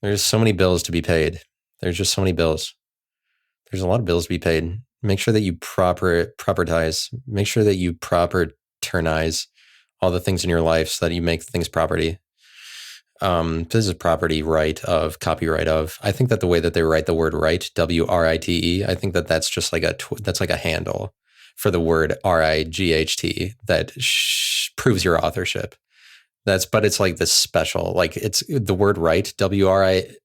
There's so many bills to be paid. There's just so many bills. There's a lot of bills to be paid. Make sure that you propertize. Make sure that you properturnize all the things in your life so that you make things property. This is property right of, copyright of. I think that the way that they write the word right, WRITE, I think that that's just like that's like a handle for the word RIGHT that proves your authorship. But it's like this special, like it's the word right, WRITE,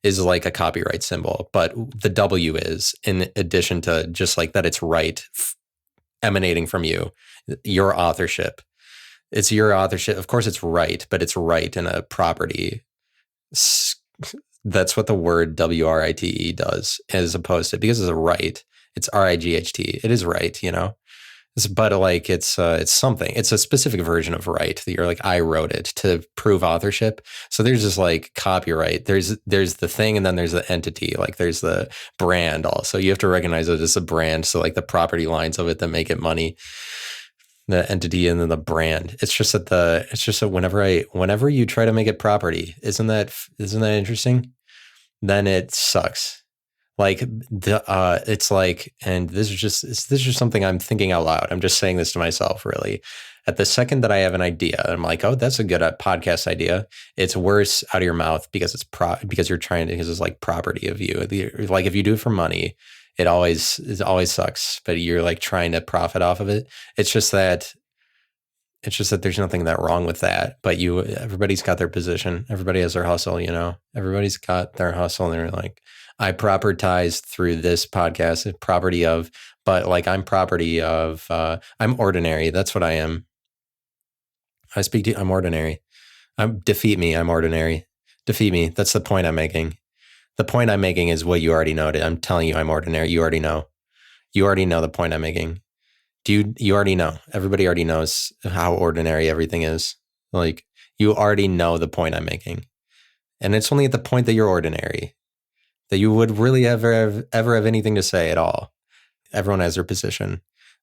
is like a copyright symbol, but the W is in addition to just like that it's right, emanating from you, your authorship. It's your authorship. Of course it's right, but it's right in a property. That's what the word WRITE does, as opposed to, because it's a right, it's RIGHT. It is right, you know? But like it's something. It's a specific version of right that you're like, I wrote it to prove authorship. So there's just like copyright. There's the thing, and then there's the entity. Like there's the brand also. You have to recognize it as a brand. So like the property lines of it that make it money, the entity, and then the brand. It's just that whenever you try to make it property, isn't that interesting? Then it sucks. Like it's like, and this is just something I'm thinking out loud. I'm just saying this to myself, really. At the second that I have an idea, I'm like, oh, that's a good podcast idea. It's worse out of your mouth because it's because it's like property of you. Like if you do it for money, it always sucks. But you're like trying to profit off of it. It's just that there's nothing that wrong with that. But everybody's got their position. Everybody has their hustle. You know, everybody's got their hustle, and they're like, I propertize through this podcast, property of, but like I'm property of, I'm ordinary. That's what I am. I'm ordinary. Defeat me. I'm ordinary. Defeat me. That's the point I'm making. The point I'm making is what you already know. I'm telling you I'm ordinary. You already know. You already know the point I'm making. You already know. Everybody already knows how ordinary everything is. Like you already know the point I'm making. And it's only at the point that you're ordinary that you would really ever have anything to say at all. Everyone has their position.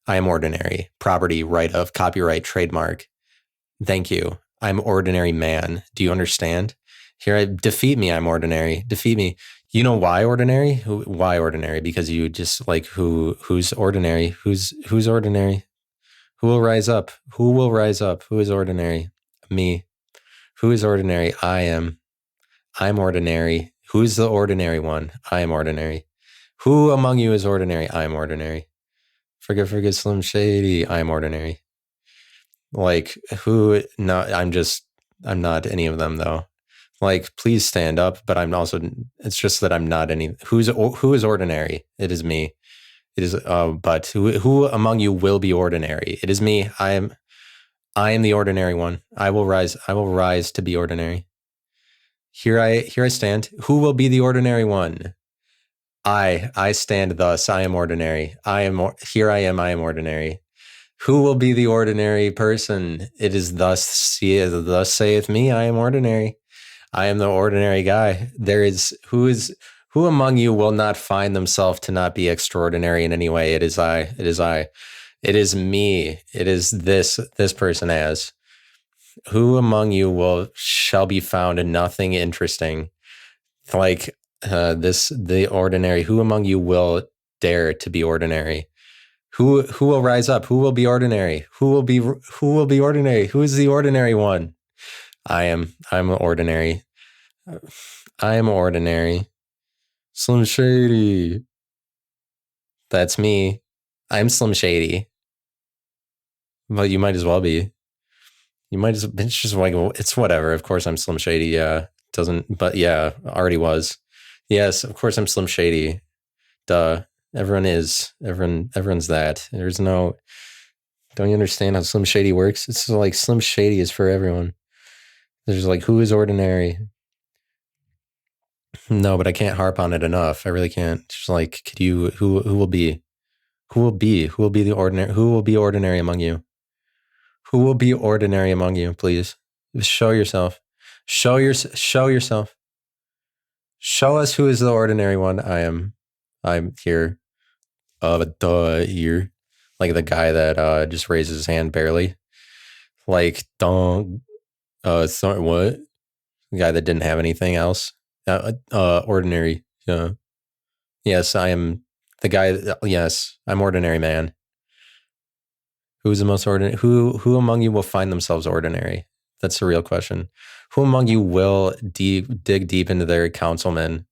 I am ordinary. Property, right of, copyright, trademark. Thank you. I'm ordinary man. Do you understand? Defeat me. I'm ordinary. Defeat me. You know why ordinary? Why ordinary? Because you just like who's ordinary? Who's ordinary? Who will rise up? Who will rise up? Who is ordinary? Me. Who is ordinary? I am. I'm ordinary. Who's the ordinary one? I am ordinary. Who among you is ordinary? I am ordinary. Forget Slim Shady. I am ordinary. Like who? No, I'm not any of them though. Like, please stand up. But I'm also. It's just that I'm not any. Who is ordinary? It is me. It is. But who among you will be ordinary? It is me. I am the ordinary one. I will rise to be ordinary. Here I stand. Who will be the ordinary one? I stand thus. I am ordinary. Here I am ordinary. Who will be the ordinary person? It is thus saith me. I am ordinary. I am the ordinary guy. Who among you will not find themselves to not be extraordinary in any way? It is I. It is I. It is me. It is this person as. Who among you shall be found in nothing interesting? Like the ordinary. Who among you will dare to be ordinary? Who will rise up? Who will be ordinary? Who will be ordinary? Who is the ordinary one? I'm ordinary. I am ordinary. Slim Shady. That's me. I'm Slim Shady. Well, you might as well be. It's just like, it's whatever. Of course I'm Slim Shady. Yeah. But yeah, already was. Yes, of course I'm Slim Shady. Duh. Everyone's that. There's no, don't you understand how Slim Shady works? It's like Slim Shady is for everyone. There's like, who is ordinary? No, but I can't harp on it enough. I really can't. Just like, who will be the ordinary? Who will be ordinary among you? Who will be ordinary among you, please? Show yourself. Show yourself. Show us who is the ordinary one. I'm here. Here. Like the guy that just raises his hand barely. Like, sorry, what? The guy that didn't have anything else. Ordinary. Yeah. Yes, I am the guy. Yes, I'm ordinary man. Who's the most ordinary? Who among you will find themselves ordinary? That's the real question. Who among you will dig deep into their councilmen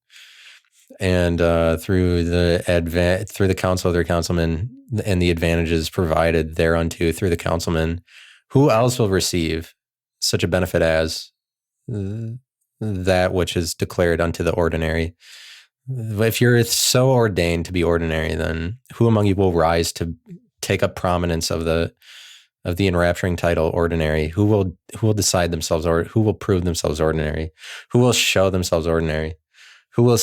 and through the counsel of their councilmen and the advantages provided thereunto through the councilmen, who else will receive such a benefit as that which is declared unto the ordinary? If you're so ordained to be ordinary, then who among you will rise to take up prominence of the enrapturing title ordinary? Who will decide themselves, or who will prove themselves ordinary? Who will show themselves ordinary? Who will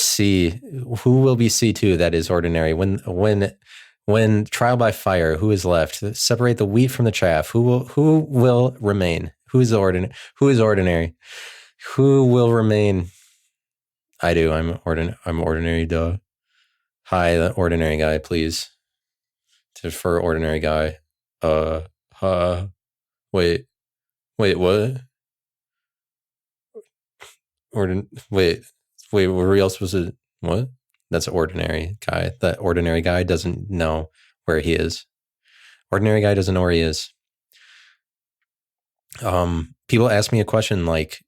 be C2 that is ordinary? When trial by fire, who is left? Separate the wheat from the chaff. Who will remain? Who is ordinary? Who will remain? I do. I'm ordinary. Duh. Hi, the ordinary guy, please. For ordinary guy. Wait, what? Wait, were we all supposed to, what? That's ordinary guy. That ordinary guy doesn't know where he is. Ordinary guy doesn't know where he is. People ask me a question like,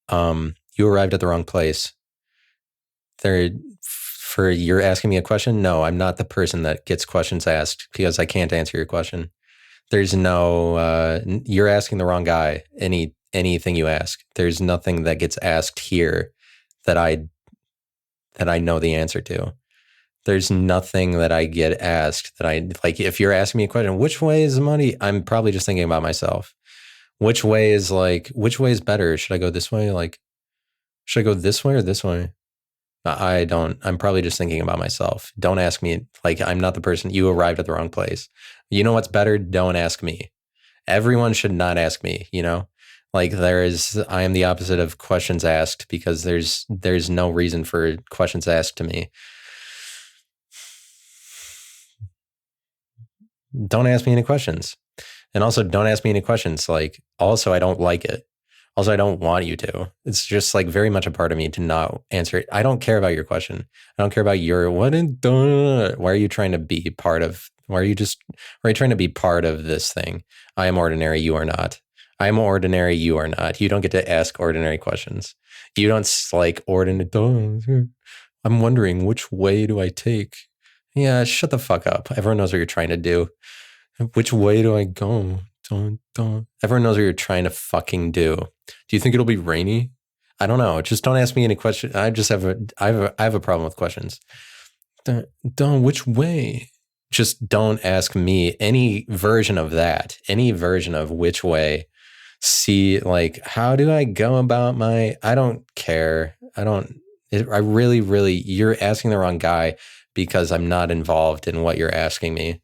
you arrived at the wrong place. You're asking me a question? No, I'm not the person that gets questions asked because I can't answer your question. There's no, you're asking the wrong guy. Anything you ask, there's nothing that gets asked here that I know the answer to. There's nothing that I get asked that I like. If you're asking me a question, which way is the money? I'm probably just thinking about myself. Which way is better? Should I go this way? Like, should I go this way or this way? I don't. I'm probably just thinking about myself. Don't ask me. Like, I'm not the person. You arrived at the wrong place. You know what's better? Don't ask me. Everyone should not ask me, Like I am the opposite of questions asked because there's no reason for questions asked to me. Don't ask me any questions. And also don't ask me any questions. Like, also, I don't like it. Also, I don't want you to. It's just like very much a part of me to not answer it. I don't care about your question. I don't care about your why are you trying to be part of? Why are you trying to be part of this thing? I am ordinary. You are not. I am ordinary. You are not. You don't get to ask ordinary questions. You don't like ordinary. I'm wondering, which way do I take? Yeah, shut the fuck up. Everyone knows what you're trying to do. Which way do I go? Don't. Everyone knows what you're trying to fucking do. Do you think it'll be rainy? I don't know. Just don't ask me any questions. I have a problem with questions. Don't. Which way? Just don't ask me any version of that. Any version of which way. See, like, how do I go about I don't care. I really, you're asking the wrong guy because I'm not involved in what you're asking me.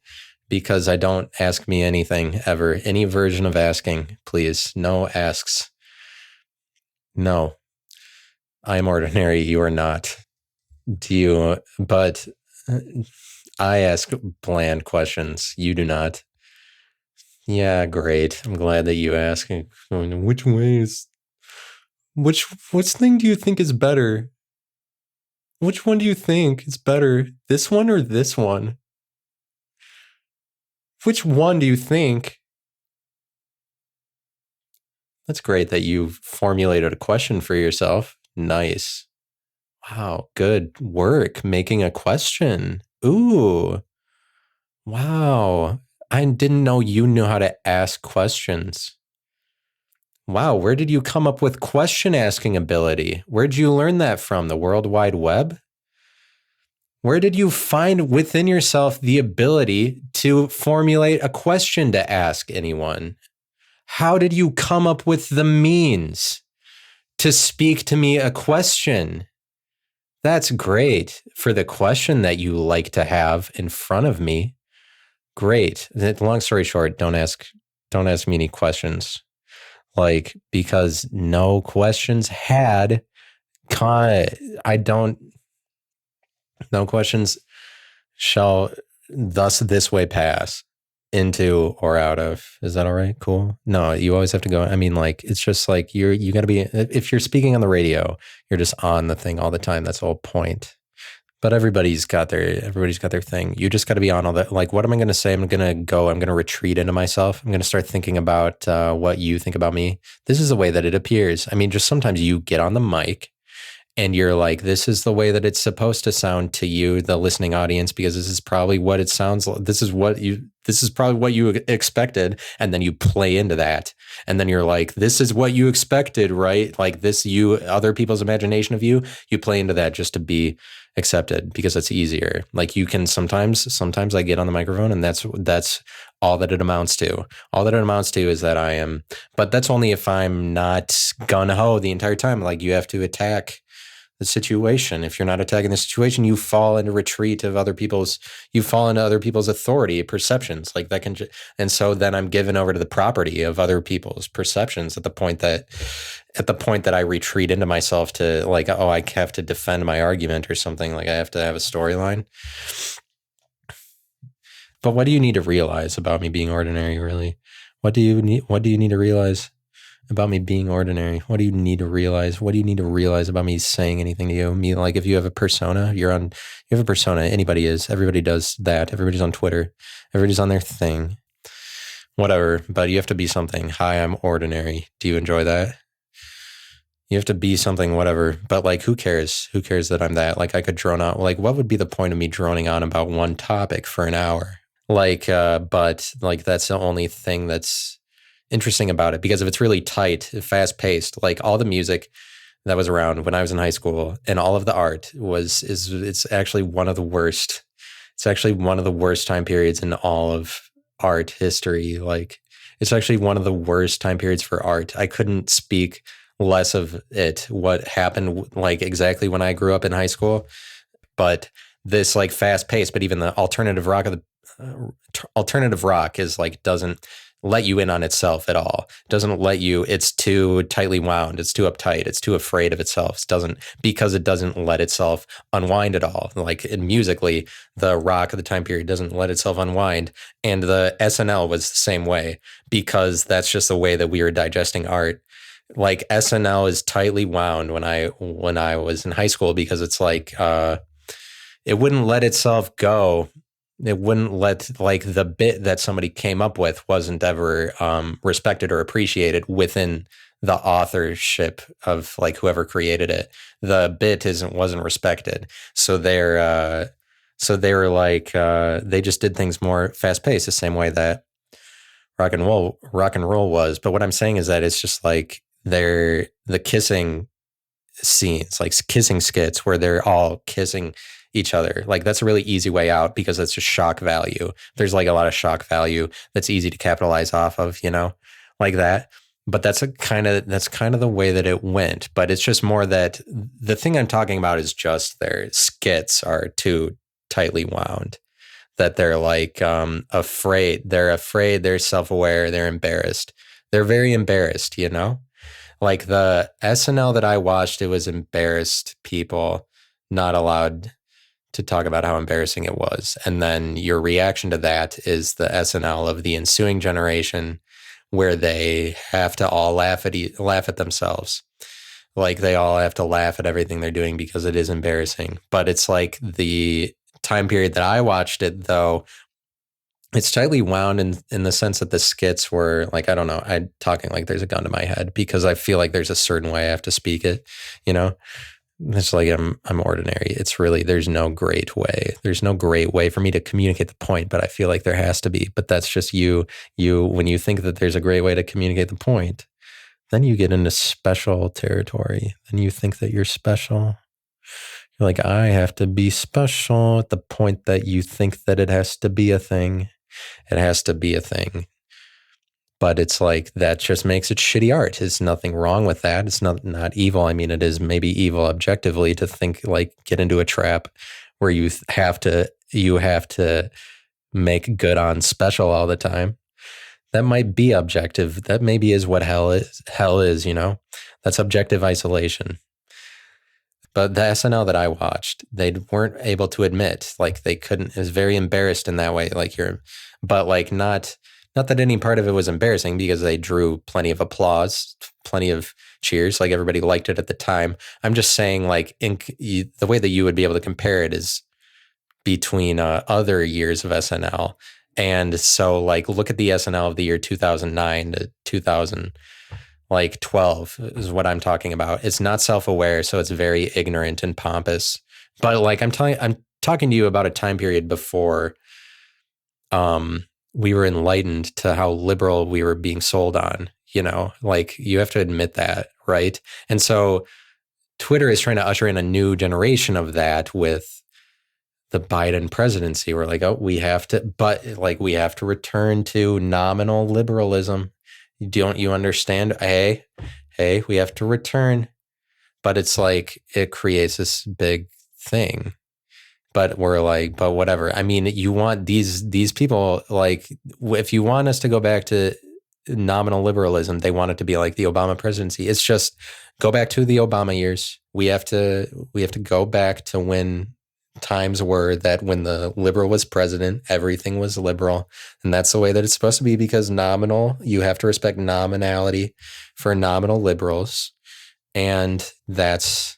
Because I don't ask me anything ever. Any version of asking, please. No asks. No. I am ordinary. You are not. But I ask bland questions. You do not. Yeah, great. I'm glad that you ask. Which thing do you think is better? Which one do you think is better? This one or this one? Which one do you think? That's great that you formulated a question for yourself. Nice. Wow, good work making a question. Ooh. Wow. I didn't know you knew how to ask questions. Wow, where did you come up with question asking ability? Where'd you learn that from? The World Wide Web? Where did you find within yourself the ability to formulate a question to ask anyone? How did you come up with the means to speak to me a question? That's great for the question that you like to have in front of me. Great. Long story short, don't ask me any questions. Like, because no questions had, no questions shall thus this way pass. into or out of. Is that all right? Cool. No, you always have to go. I mean, like, it's just like you got to be, if you're speaking on the radio, you're just on the thing all the time. That's the whole point. But everybody's got their thing. You just got to be on all that. Like, what am I going to say? I'm going to retreat into myself. I'm going to start thinking about what you think about me. This is the way that it appears. I mean, just sometimes you get on the mic and you're like, this is the way that it's supposed to sound to you, the listening audience, because this is probably what it sounds like. This is probably what you expected. And then you play into that. And then you're like, this is what you expected, right? Like other people's imagination of you play into that just to be accepted because it's easier. Like you can sometimes I get on the microphone and that's all that it amounts to. All that it amounts to is that I am, but that's only if I'm not gung-ho the entire time. Like you have to attack the situation. If you're not attacking the situation, you fall into retreat of you fall into other people's authority perceptions like that and so then I'm given over to the property of other people's perceptions at the point that I retreat into myself to like, oh, I have to defend my argument or something. Like I have to have a storyline. But what do you need to realize about me being ordinary, really? What do you need to realize about me being ordinary? What do you need to realize? What do you need to realize about me saying anything to you? Me, like if you have a persona, you have a persona. Everybody does that. Everybody's on Twitter. Everybody's on their thing. Whatever. But you have to be something. Hi, I'm ordinary. Do you enjoy that? You have to be something, whatever. But like, who cares? Who cares that I'm that? Like I could drone out. Like, what would be the point of me droning on about one topic for an hour? Like, but like, that's the only thing that's interesting about it, because if it's really tight, fast paced, like all the music that was around when I was in high school and all of the art it's actually one of the worst. It's actually one of the worst time periods in all of art history. Like it's actually one of the worst time periods for art. I couldn't speak less of it. What happened like exactly when I grew up in high school, but this like fast pace, but even the alternative rock is like, doesn't let you in on itself at all. It doesn't let you, it's too tightly wound. It's too uptight. It's too afraid of itself. Because it doesn't let itself unwind at all. Like musically, the rock of the time period doesn't let itself unwind. And the SNL was the same way, because that's just the way that we were digesting art. Like SNL is tightly wound when I was in high school, because it's like, it wouldn't let itself go. It wouldn't let, like, the bit that somebody came up with wasn't ever respected or appreciated within the authorship of like whoever created it. The bit wasn't respected. So they were like, they just did things more fast paced, the same way that rock and roll was. But what I'm saying is that it's just like the kissing scenes, like kissing skits where they're all kissing each other. Like that's a really easy way out, because that's just shock value. There's like a lot of shock value that's easy to capitalize off of, like that. But that's kind of the way that it went. But it's just more that the thing I'm talking about is just their skits are too tightly wound, that they're like afraid. They're self-aware. They're embarrassed. They're very embarrassed, Like the SNL that I watched, it was embarrassed people not allowed to talk about how embarrassing it was. And then your reaction to that is the SNL of the ensuing generation, where they have to all laugh at themselves. Like they all have to laugh at everything they're doing because it is embarrassing. But it's like the time period that I watched it, though, it's tightly wound in the sense that the skits were like, I don't know, I'm talking like there's a gun to my head, because I feel like there's a certain way I have to speak it, It's like I'm ordinary. It's really, there's no great way. There's no great way for me to communicate the point, but I feel like there has to be. But that's just you when you think that there's a great way to communicate the point, then you get into special territory. Then you think that you're special. You're like, I have to be special at the point that you think that it has to be a thing. It has to be a thing. But it's like, that just makes it shitty art. There's nothing wrong with that. It's not evil. I mean, it is maybe evil objectively to think, like, get into a trap where you have to make good on special all the time. That might be objective. That maybe is what hell is, That's objective isolation. But the SNL that I watched, they weren't able to admit, like they couldn't. It was very embarrassed in that way. Like but like not that any part of it was embarrassing because they drew plenty of applause, plenty of cheers. Like everybody liked it at the time. I'm just saying, like the way that you would be able to compare it is between other years of SNL. And so, like, look at the SNL of the year 2009 to 2000. Like 12 is what I'm talking about. It's not self-aware, so it's very ignorant and pompous. But like I'm talking to you about a time period before we were enlightened to how liberal we were being sold on, like you have to admit that, right? And so Twitter is trying to usher in a new generation of that with the Biden presidency. We're like, oh, we have to return to nominal liberalism. Don't you understand? Hey, we have to return. But it's like, it creates this big thing. But we're like, but whatever. I mean, you want these people, like, if you want us to go back to nominal liberalism, they want it to be like the Obama presidency. It's just go back to the Obama years. We have to go back to when times were that when the liberal was president, everything was liberal. And that's the way that it's supposed to be, because you have to respect nominality for nominal liberals. And that's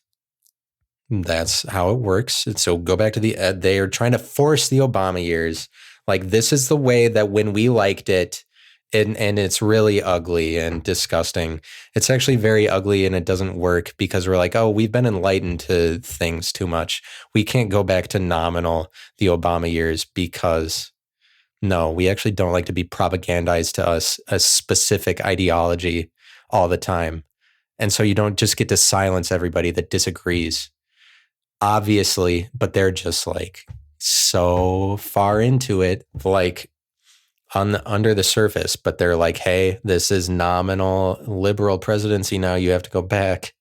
how it works. And so go back to they are trying to force the Obama years. Like, this is the way that when we liked it, and it's really ugly and disgusting. It's actually very ugly, and it doesn't work because we're like, oh, we've been enlightened to things too much. We can't go back to nominal the Obama years because no, we actually don't like to be propagandized to us a specific ideology all the time. And so you don't just get to silence everybody that disagrees, obviously, but they're just like so far into it, like under the surface, but they're like, hey, this is nominal liberal presidency now, you have to go back.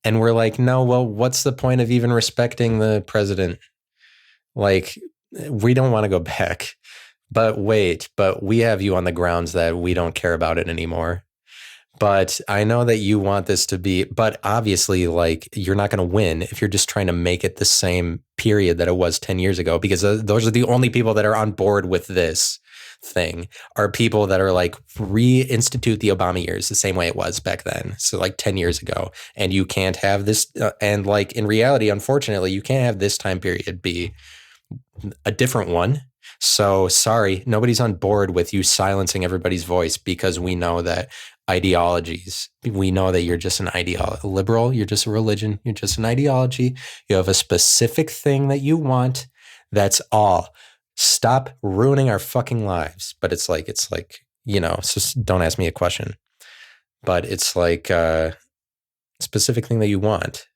And we're like, no, well, what's the point of even respecting the president? Like, we don't want to go back. But wait, but we have you on the grounds that we don't care about it anymore. But I know that you want this to be, but obviously, like, you're not going to win if you're just trying to make it the same period that it was 10 years ago, because those are the only people that are on board with this thing, are people that are like, reinstitute the Obama years the same way it was back then. So like 10 years ago. And you can't have this. And like, in reality, unfortunately, you can't have this time period be a different one. So sorry, nobody's on board with you silencing everybody's voice, because we know that we know that you're just an liberal, you're just a religion, you're just an ideology. You have a specific thing that you want. That's all. Stop ruining our fucking lives. But it's like, so don't ask me a question. But it's like a specific thing that you want.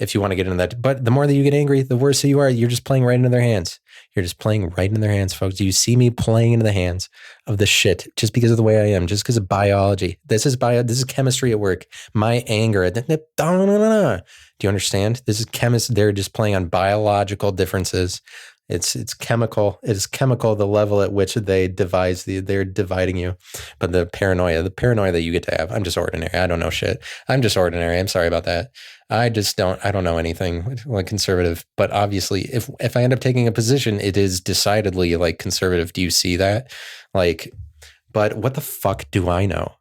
If you want to get into that. But the more that you get angry, the worse you are. You're just playing right into their hands. You're just playing right into their hands, folks. Do you see me playing into the hands of the shit just because of the way I am, just because of biology? This is chemistry at work. My anger. Do you understand? This is chemist. They're just playing on biological differences. It's chemical. It's chemical, the level at which they're dividing you. But the paranoia that you get to have. I'm just ordinary. I don't know shit. I'm just ordinary. I'm sorry about that. I don't know anything like conservative. But obviously, if I end up taking a position, it is decidedly like conservative. Do you see that? Like, but what the fuck do I know?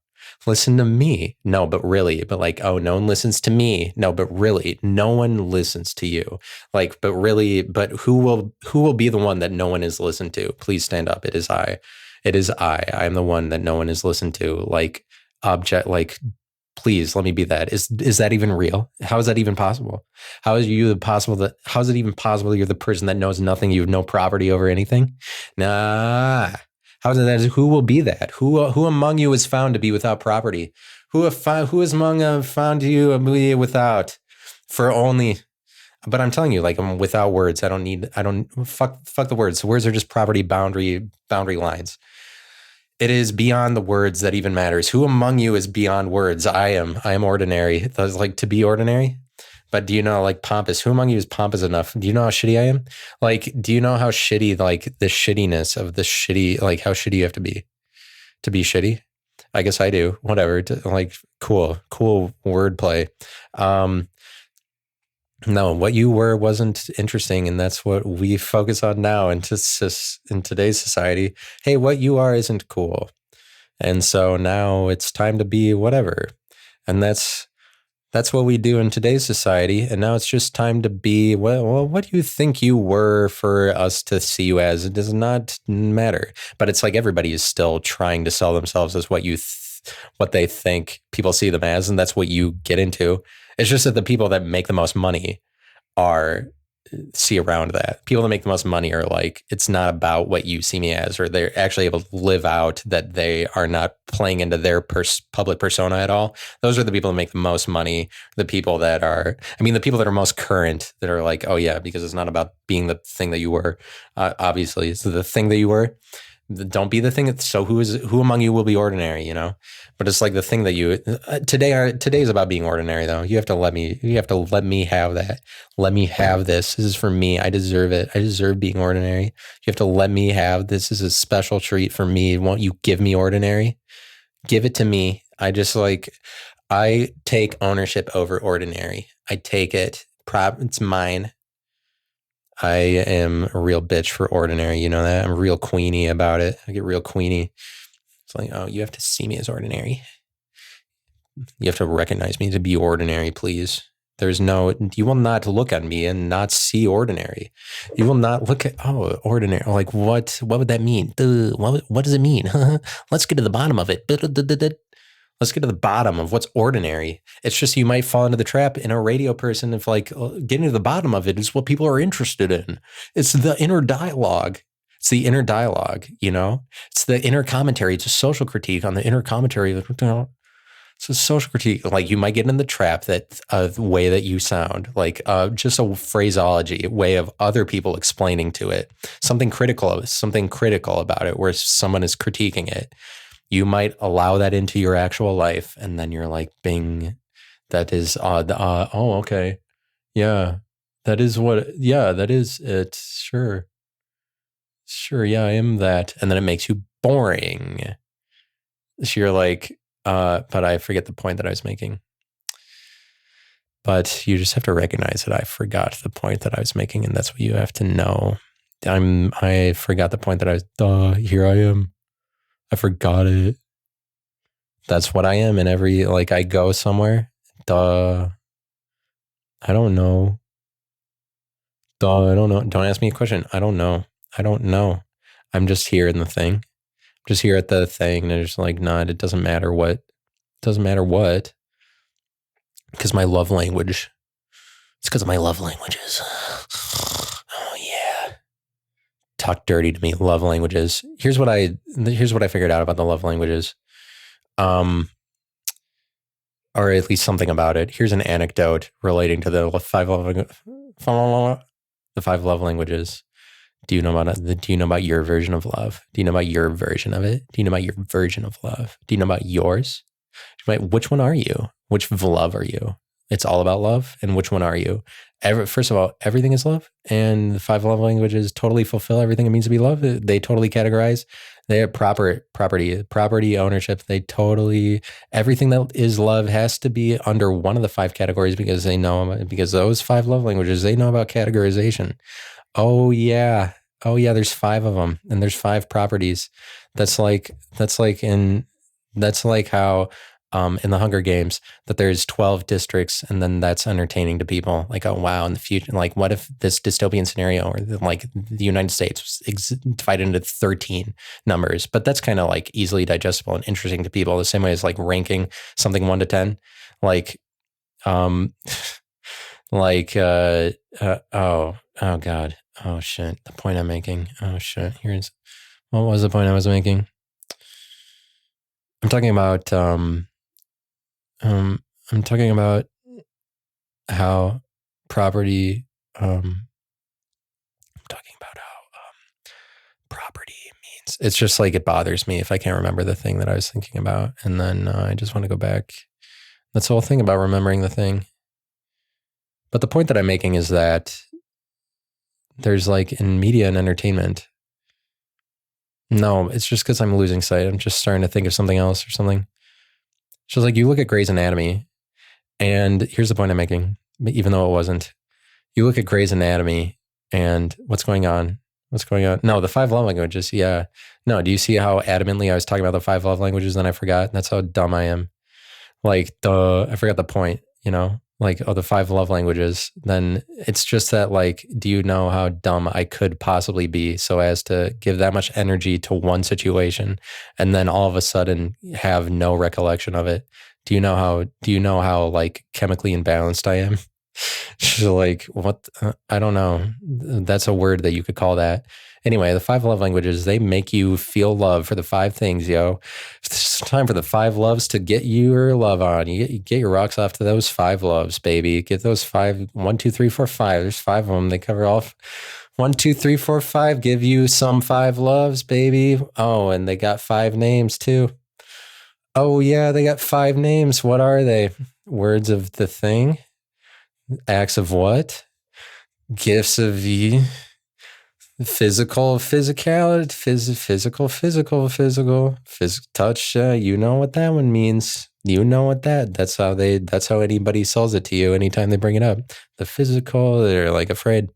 Listen to me. No, but really, but like, oh, no one listens to me. No, but really, no one listens to you. Like, but really, but who will be the one that no one is listened to? Please stand up. It is I. I am the one that no one is listened to. Like, please let me be that. Is that even real? How is that even possible? How is it even possible you're the person that knows nothing? You have no property over anything? Nah. How is it that? Who will be that? Who among you is found to be without property? Who is among found you to be without for only? But I'm telling you, like, I'm without words. Fuck the words. Words are just property boundary lines. It is beyond the words that even matters. Who among you is beyond words? I am ordinary. That's like to be ordinary. But do you know, like, pompous? Who among you is pompous enough? Do you know how shitty I am? Like, do you know how shitty, like, the shittiness of the shitty, like, how shitty you have to be shitty? I guess I do. Whatever. Like, cool wordplay. No, what you were wasn't interesting, and that's what we focus on now in today's society. Hey, what you are isn't cool. And so now it's time to be whatever. And that's what we do in today's society. And now it's just time to be, well, what do you think you were for us to see you as? It does not matter. But it's like everybody is still trying to sell themselves as what they think people see them as. And that's what you get into. It's just that the people that make the most money are see around that. People that make the most money are like, it's not about what you see me as, or they're actually able to live out that they are not playing into their public persona at all. Those are the people that make the most money. The people that are, I mean, the people that are most current, that are like, oh yeah, because it's not about being the thing that you were. Obviously, it's the thing that you were. Don't be the thing. So who among you will be ordinary, you know? But it's like the thing that you today is about being ordinary though. You have to let me have that. Let me have this. This is for me. I deserve it. I deserve being ordinary. You have to let me have this. This is a special treat for me. Won't you give me ordinary? Give it to me. I take ownership over ordinary. I take it. It's mine. I am a real bitch for ordinary. You know that? I'm real queenie about it. I get real queenie. It's like, oh, you have to see me as ordinary. You have to recognize me to be ordinary, please. You will not look at me and not see ordinary. You will not look at, oh, ordinary. Like, what would that mean? What does it mean? Let's get to the bottom of it. Let's get to the bottom of what's ordinary. It's just you might fall into the trap in a radio person of like getting to the bottom of it is what people are interested in. It's the inner dialogue. It's the inner dialogue, you know? It's the inner commentary. It's a social critique on the inner commentary. It's a social critique. Like you might get in the trap that the way that you sound, like just a phraseology, a way of other people explaining to it, something critical about it where someone is critiquing it. You might allow that into your actual life, and then you're like, bing, that is oh, okay. Yeah, that is it. Sure. Yeah, I am that. And then it makes you boring. So you're like, but I forget the point that I was making. But you just have to recognize that I forgot the point that I was making, and that's what you have to know. I forgot the point that I was, here I am. I forgot it. That's what I am in every, like I go somewhere. I don't know. I don't know. Don't ask me a question. I don't know. I'm just here in the thing. I'm just here at the thing. And they're just like, nah, it doesn't matter what. It doesn't matter what. Because my love language. It's because of my love languages. Oh yeah. Talk dirty to me. Love languages. Here's what I figured out about the love languages. Or at least something about it. Here's an anecdote relating to the five love languages. Do you know about your version of love? Do you know about your version of it? Do you know about your version of love? Do you know about yours? Which one are you? Which love are you? It's all about love. And which one are you? First of all, everything is love. And the five love languages totally fulfill everything it means to be love. They totally categorize. They have property ownership. They totally, everything that is love has to be under one of the five categories because those five love languages, they know about categorization. Oh yeah. There's five of them and there's five properties. That's like how in the Hunger Games that there's 12 districts and then that's entertaining to people. Like, oh wow, in the future, like what if this dystopian scenario or like the United States was divided into 13 numbers, but that's kind of like easily digestible and interesting to people the same way as like ranking something 1 to 10. Oh God. Oh shit. The point I'm making. Oh shit. What was the point I was making? I'm talking about how property property means. It's just like it bothers me if I can't remember the thing that I was thinking about, and then I just want to go back. That's the whole thing about remembering the thing. But the point that I'm making is that there's like in media and entertainment. No, it's just because I'm losing sight. I'm just starting to think of something else or something. So like you look at Grey's Anatomy, and here's the point I'm making, even though it wasn't. You look at Grey's Anatomy and what's going on? What's going on? No, the five love languages. Yeah. No, do you see how adamantly I was talking about the five love languages and I forgot? That's how dumb I am. Like I forgot the point, like, oh, the five love languages. Then it's just that, like, do you know how dumb I could possibly be so as to give that much energy to one situation and then all of a sudden have no recollection of it? Do you know how like chemically imbalanced I am? She's like, what? I don't know. That's a word that you could call that. Anyway, the five love languages, they make you feel love for the five things, yo. It's time for the five loves to get your love on. You get your rocks off to those five loves, baby. Get those five, 1, 2, 3, 4, 5. There's five of them. They cover all 1, 2, 3, 4, 5. Give you some five loves, baby. Oh, and they got five names too. Oh, yeah, they got five names. What are they? Words of the thing? Acts of what? Gifts of physicality, physical, touch. You know what that one means. You know what that's how anybody sells it to you anytime they bring it up. The physical, they're like afraid.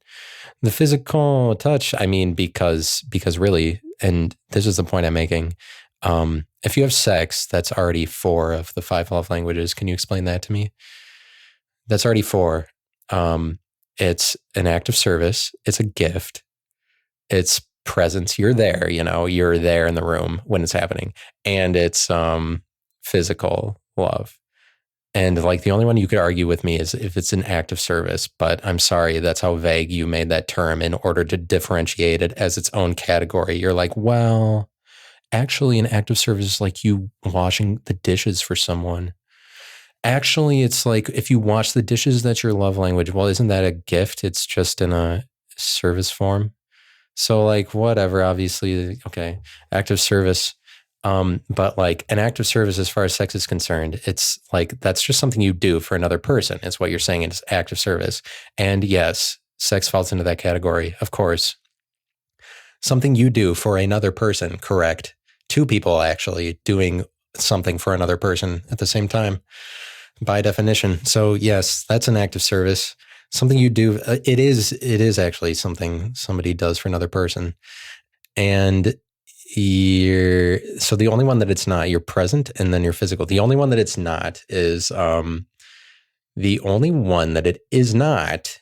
The physical touch, I mean, because really, and this is the point I'm making. If you have sex, that's already 4 of the 5 love languages. Can you explain that to me? That's already 4. It's an act of service. It's a gift. It's presence. You're there, you're there in the room when it's happening. And it's physical love. And like the only one you could argue with me is if it's an act of service, but I'm sorry, that's how vague you made that term in order to differentiate it as its own category. You're like, well, actually an act of service is like you washing the dishes for someone. Actually, it's like if you wash the dishes, that's your love language. Well, isn't that a gift? It's just in a service form. So like whatever, obviously, okay, act of service. But like an act of service as far as sex is concerned, it's like that's just something you do for another person. It's what you're saying. It's act of service. And yes, sex falls into that category, of course. Something you do for another person, correct? 2 people actually doing something for another person at the same time, by definition. So yes, that's an act of service. Something you do. It is actually something somebody does for another person. And so the only one that it's not, you're present and then you're physical. The only one that it's not is the only one that it is not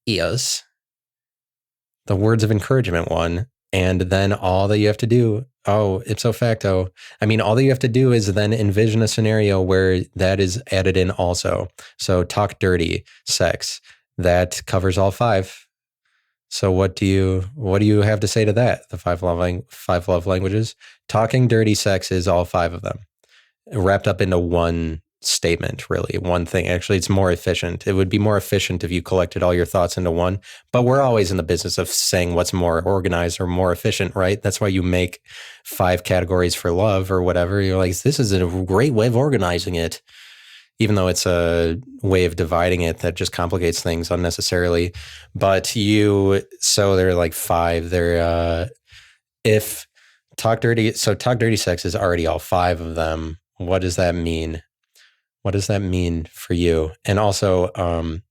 is the words of encouragement one. And then all that you have to do, ipso facto, I mean, all that you have to do is then envision a scenario where that is added in also. So talk dirty, sex, that covers all 5. So what do you have to say to that? The 5 love languages. Talking dirty sex is all 5 of them, wrapped up into one statement, really, one thing. Actually, it's more efficient. It would be more efficient if you collected all your thoughts into one, but we're always in the business of saying what's more organized or more efficient, right? That's why you make 5 categories for love or whatever. You're like, this is a great way of organizing it, even though it's a way of dividing it that just complicates things unnecessarily. But so they're like 5. If talk dirty sex is already all 5 of them. What does that mean? What does that mean for you? And also,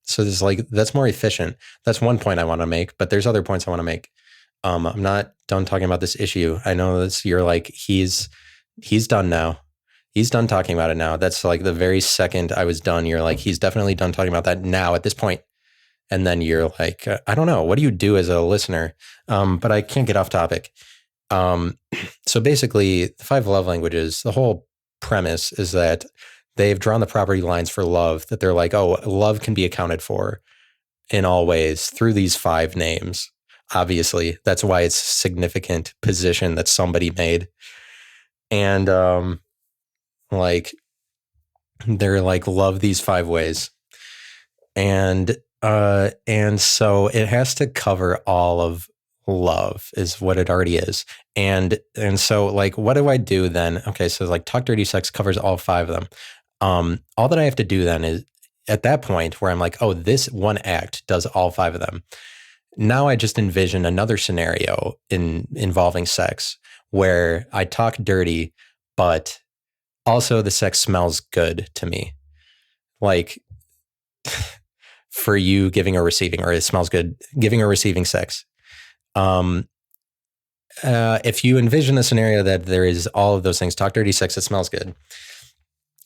so there's like, that's more efficient. That's one point I want to make, but there's other points I want to make. I'm not done talking about this issue. I know this, you're like, he's done now. He's done talking about it now. That's like the very second I was done, you're like, he's definitely done talking about that now at this point. And then you're like, I don't know. What do you do as a listener? But I can't get off topic. So basically, the 5 love languages, the whole premise is that they've drawn the property lines for love, that they're like, oh, love can be accounted for in all ways through these 5 names. Obviously, that's why it's a significant position that somebody made. And like, they're like, love these 5 ways. And so it has to cover all of love is what it already is. And so like, what do I do then? Okay. So like talk dirty sex covers all 5 of them. All that I have to do then is at that point where I'm like, oh, this one act does all 5 of them. Now I just envision another scenario involving sex where I talk dirty, but also the sex smells good to me. Like for you giving or receiving, or it smells good, giving or receiving sex. If you envision a scenario that there is all of those things, talk dirty sex, it smells good.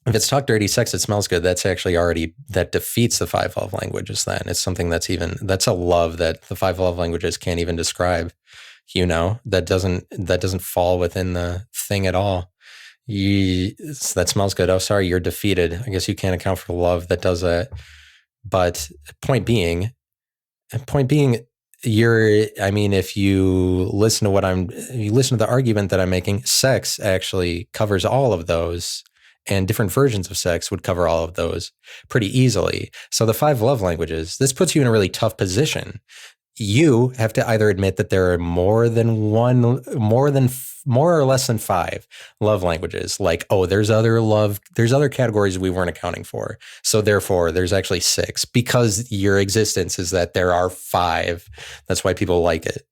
If it's talk dirty sex, it smells good, that's actually already, that defeats the 5 love languages. Then it's something that's a love that the 5 love languages can't even describe, that doesn't fall within the thing at all. That smells good. Oh, sorry, you're defeated. I guess you can't account for love that does that. But point being, if you listen to the argument that I'm making, sex actually covers all of those, and different versions of sex would cover all of those pretty easily. So the 5 love languages, this puts you in a really tough position. You have to either admit that there are more or less than 5 love languages. Like, oh, there's other categories we weren't accounting for. So therefore there's actually 6, because your existence is that there are 5. That's why people like it.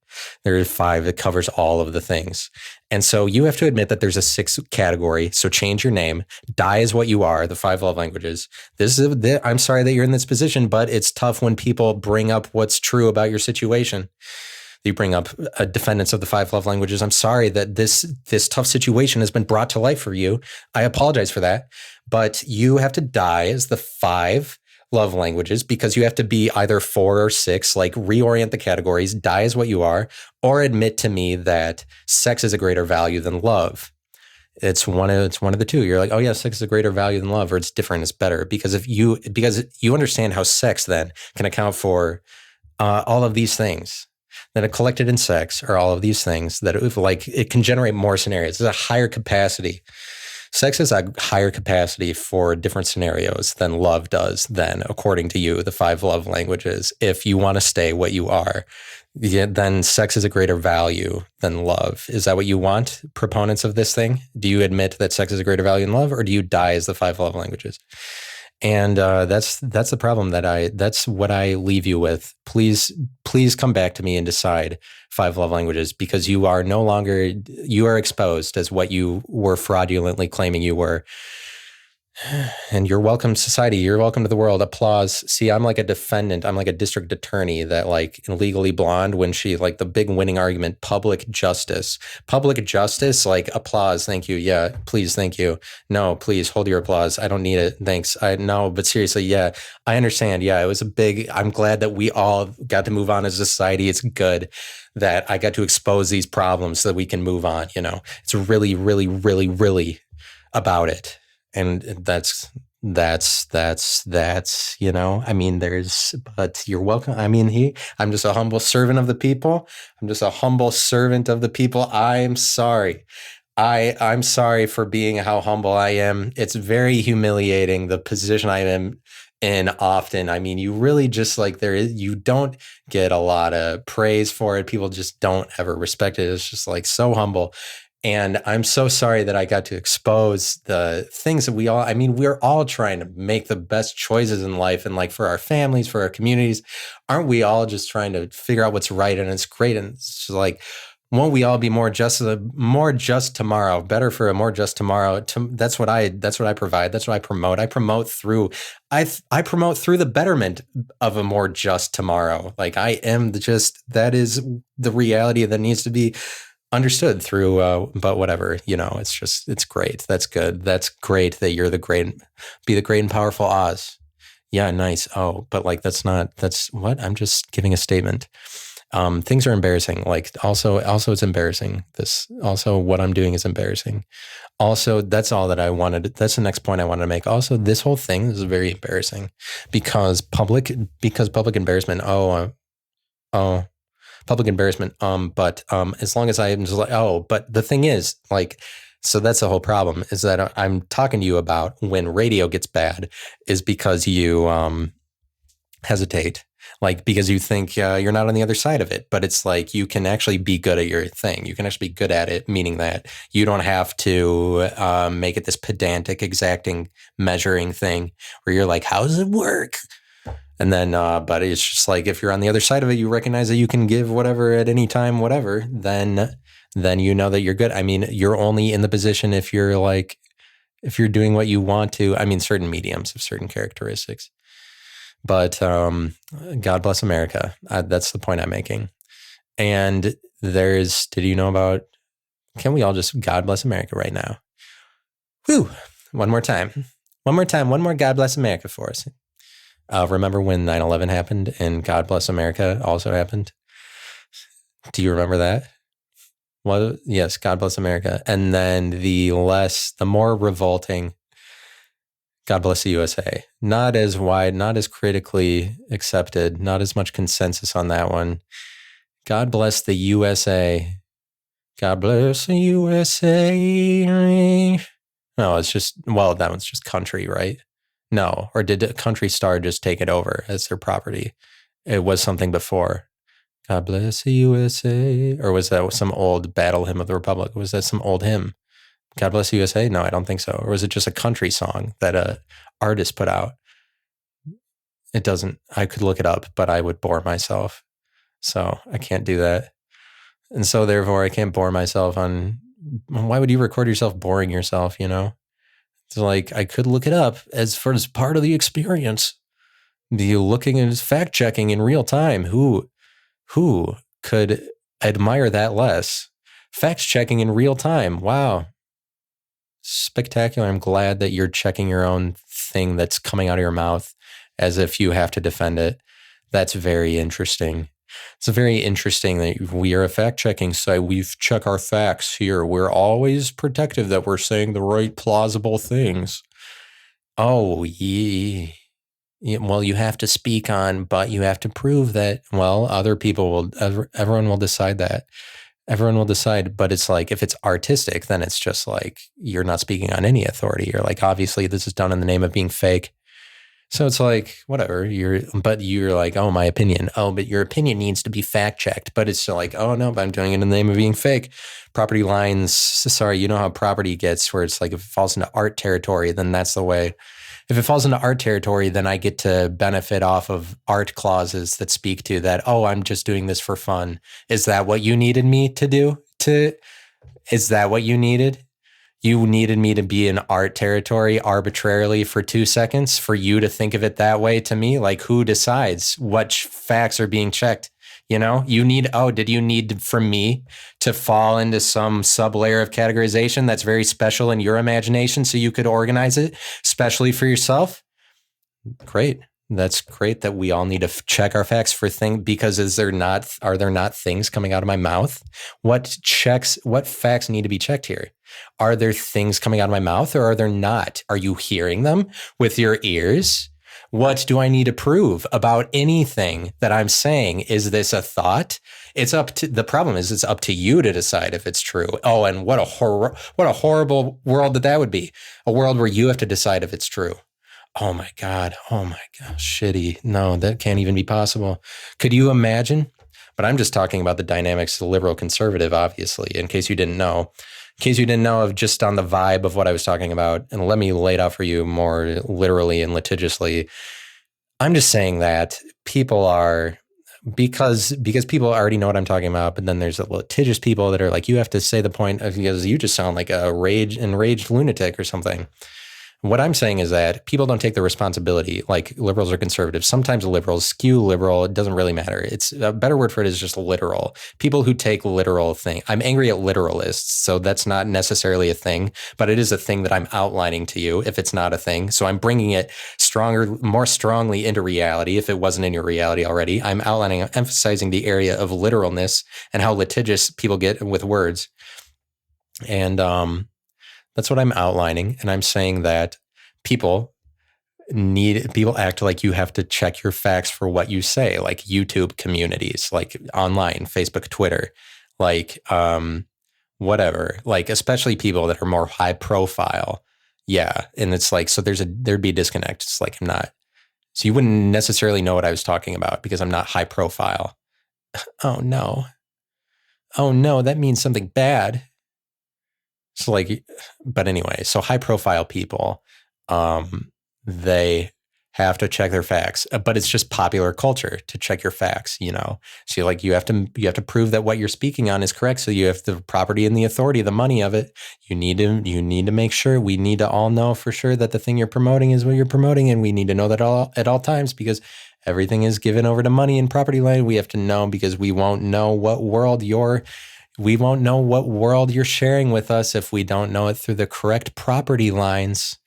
There is 5 that covers all of the things. And so you have to admit that there's a 6th category. So change your name. Die is what you are, the 5 love languages. I'm sorry that you're in this position, but it's tough when people bring up what's true about your situation. You bring up defendants of the 5 love languages. I'm sorry that this tough situation has been brought to life for you. I apologize for that. But you have to die as the 5 love languages, because you have to be either 4 or 6, like reorient the categories, die as what you are, or admit to me that sex is a greater value than love. It's one of the two. You're like, oh yeah, sex is a greater value than love, or it's different, it's better. Because you understand how sex then can account for all of these things that are collected in sex, or all of these things that it can generate more scenarios. There's a higher capacity. Sex has a higher capacity for different scenarios than love does, then, according to you, the 5 love languages. If you want to stay what you are, then sex is a greater value than love. Is that what you want, proponents of this thing? Do you admit that sex is a greater value than love, or do you die as the 5 love languages? And that's the problem that's what I leave you with. Please come back to me and decide 5 love languages, because you are exposed as what you were fraudulently claiming you were. And you're welcome, society. You're welcome to the world. Applause. See, I'm like a defendant. I'm like a district attorney that, like, in Legally Blonde, when she, like, the big winning argument, public justice, like, applause. Thank you. Yeah, please. Thank you. No, please hold your applause. I don't need it. Thanks. No, but seriously. Yeah, I understand. Yeah, it was I'm glad that we all got to move on as a society. It's good that I got to expose these problems so that we can move on. It's really, really, really, really about it. And that's, but you're welcome. I'm just a humble servant of the people. I'm sorry. I'm sorry for being how humble I am. It's very humiliating, the position I am in often. You really just, you don't get a lot of praise for it. People just don't ever respect it. It's just so humble. And I'm so sorry that I got to expose the things that we're all trying to make the best choices in life, and for our families, for our communities. Aren't we all just trying to figure out what's right? And it's great. And it's just won't we all be more just tomorrow, better for a more just tomorrow? That's what I provide. That's what I promote. I promote through the betterment of a more just tomorrow. That is the reality that needs to be understood through, but whatever, it's great. That's good. That's great that you're be the great and powerful Oz. Yeah, nice. Oh, but that's what I'm just giving a statement. Things are embarrassing. Also it's embarrassing. Also what I'm doing is embarrassing. Also, that's all that I wanted. That's the next point I wanted to make. Also, this whole thing is very embarrassing because public embarrassment. Public embarrassment. But as long as I'm just but the thing is, so that's the whole problem, is that I'm talking to you about when radio gets bad is because you hesitate, because you think you're not on the other side of it. But it's you can actually be good at your thing. You can actually be good at it, meaning that you don't have to make it this pedantic, exacting, measuring thing where you're how does it work? And then, but it's just if you're on the other side of it, you recognize that you can give whatever at any time, whatever, then you know that you're good. You're only in the position if you're if you're doing what you want to. Certain mediums have certain characteristics, But God bless America. That's the point I'm making. And did you know about, can we all just God bless America right now? Whew. One more time. One more God bless America for us. Remember when 9/11 happened and God bless America also happened? Do you remember that? Well, yes, God bless America. And then the more revolting, God bless the USA. Not as wide, not as critically accepted, not as much consensus on that one. God bless the USA. God bless the USA. No, it's just, well, that one's just country, right? No. Or did Country Star just take it over as their property? It was something before. God bless the USA. Or was that some old battle hymn of the Republic? Was that some old hymn? God bless the USA? No, I don't think so. Or was it just a country song that a artist put out? It doesn't, I could look it up, but I would bore myself. So I can't do that. And so therefore I can't bore myself on, why would you record yourself boring yourself, you know? It's like, I could look it up as part of the experience. The looking and fact checking in real time. Who could admire that less? Fact checking in real time. Wow. Spectacular. I'm glad that you're checking your own thing that's coming out of your mouth as if you have to defend it. That's very interesting. It's very interesting that we are a fact checking site. We've checked our facts here. We're always protective that we're saying the right plausible things. Oh, yeah. Well, you have to speak on, but you have to prove that, well, other people will, everyone will decide that. Everyone will decide, but it's like, if it's artistic, then it's just like, you're not speaking on any authority. You're like, obviously this is done in the name of being fake. So it's like, whatever, but you're like, oh, my opinion. Oh, but your opinion needs to be fact checked. But it's still like, oh, no, but I'm doing it in the name of being fake. Property lines, sorry, you know how property gets, where it's like, if it falls into art territory, then that's the way. If it falls into art territory, then I get to benefit off of art clauses that speak to that. Oh, I'm just doing this for fun. Is that what you needed me to do? Is that what you needed? You needed me to be in art territory arbitrarily for 2 seconds for you to think of it that way to me? Like, who decides what facts are being checked? You know, did you need for me to fall into some sub layer of categorization that's very special in your imagination so you could organize it specially for yourself? Great. That's great that we all need to check our facts for things, because are there not things coming out of my mouth? What facts need to be checked here? Are there things coming out of my mouth, or are there not? Are you hearing them with your ears? What do I need to prove about anything that I'm saying? Is this a thought? The problem is it's up to you to decide if it's true. Oh, and what a horrible world that would be. A world where you have to decide if it's true. Oh my God. Shitty. No, that can't even be possible. Could you imagine? But I'm just talking about the dynamics of liberal conservative, obviously, in case you didn't know. In case you didn't know, of just on the vibe of what I was talking about. And let me lay it out for you more literally and litigiously. I'm just saying that people are, because people already know what I'm talking about, but then there's the litigious people that are like, you have to say the point of, because you just sound like a enraged lunatic or something. What I'm saying is that people don't take the responsibility, like liberals or conservatives. Sometimes liberals skew liberal. It doesn't really matter. It's a better word for it is just literal. People who take literal thing. I'm angry at literalists, so that's not necessarily a thing, but it is a thing that I'm outlining to you if it's not a thing. So I'm bringing it more strongly into reality if it wasn't in your reality already. I'm emphasizing the area of literalness and how litigious people get with words. And that's what I'm outlining. And I'm saying that people act like you have to check your facts for what you say, like YouTube communities, like online, Facebook, Twitter, like whatever, like especially people that are more high profile. Yeah. And it's like, so there'd be a disconnect. It's like, I'm not. So you wouldn't necessarily know what I was talking about because I'm not high profile. Oh no. Oh no, that means something bad. So like, but anyway, so high profile people, they have to check their facts, but it's just popular culture to check your facts, So like you have to prove that what you're speaking on is correct. So you have the property and the authority, the money of it. You need to make sure, we need to all know for sure that the thing you're promoting is what you're promoting, and we need to know that at all times, because everything is given over to money and property line. We have to know, because we won't know what world you're sharing with us if we don't know it through the correct property lines.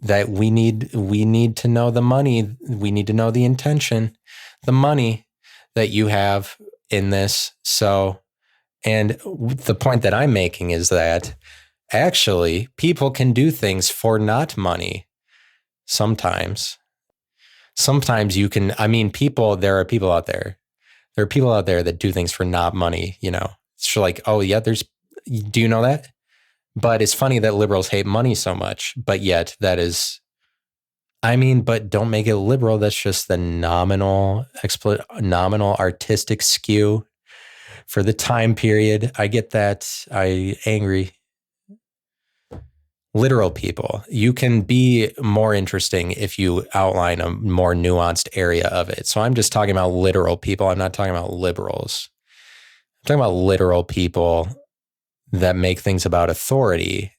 That we need to know the money. We need to know the intention, the money that you have in this. So, and the point that I'm making is that actually people can do things for not money. Sometimes you can, there are people out there that do things for not money, It's like, oh yeah, do you know that? But it's funny that liberals hate money so much, but yet but don't make it liberal. That's just the nominal artistic skew for the time period. I get that. Angry. Literal people. You can be more interesting if you outline a more nuanced area of it. So I'm just talking about literal people. I'm not talking about liberals. I'm talking about literal people that make things about authority.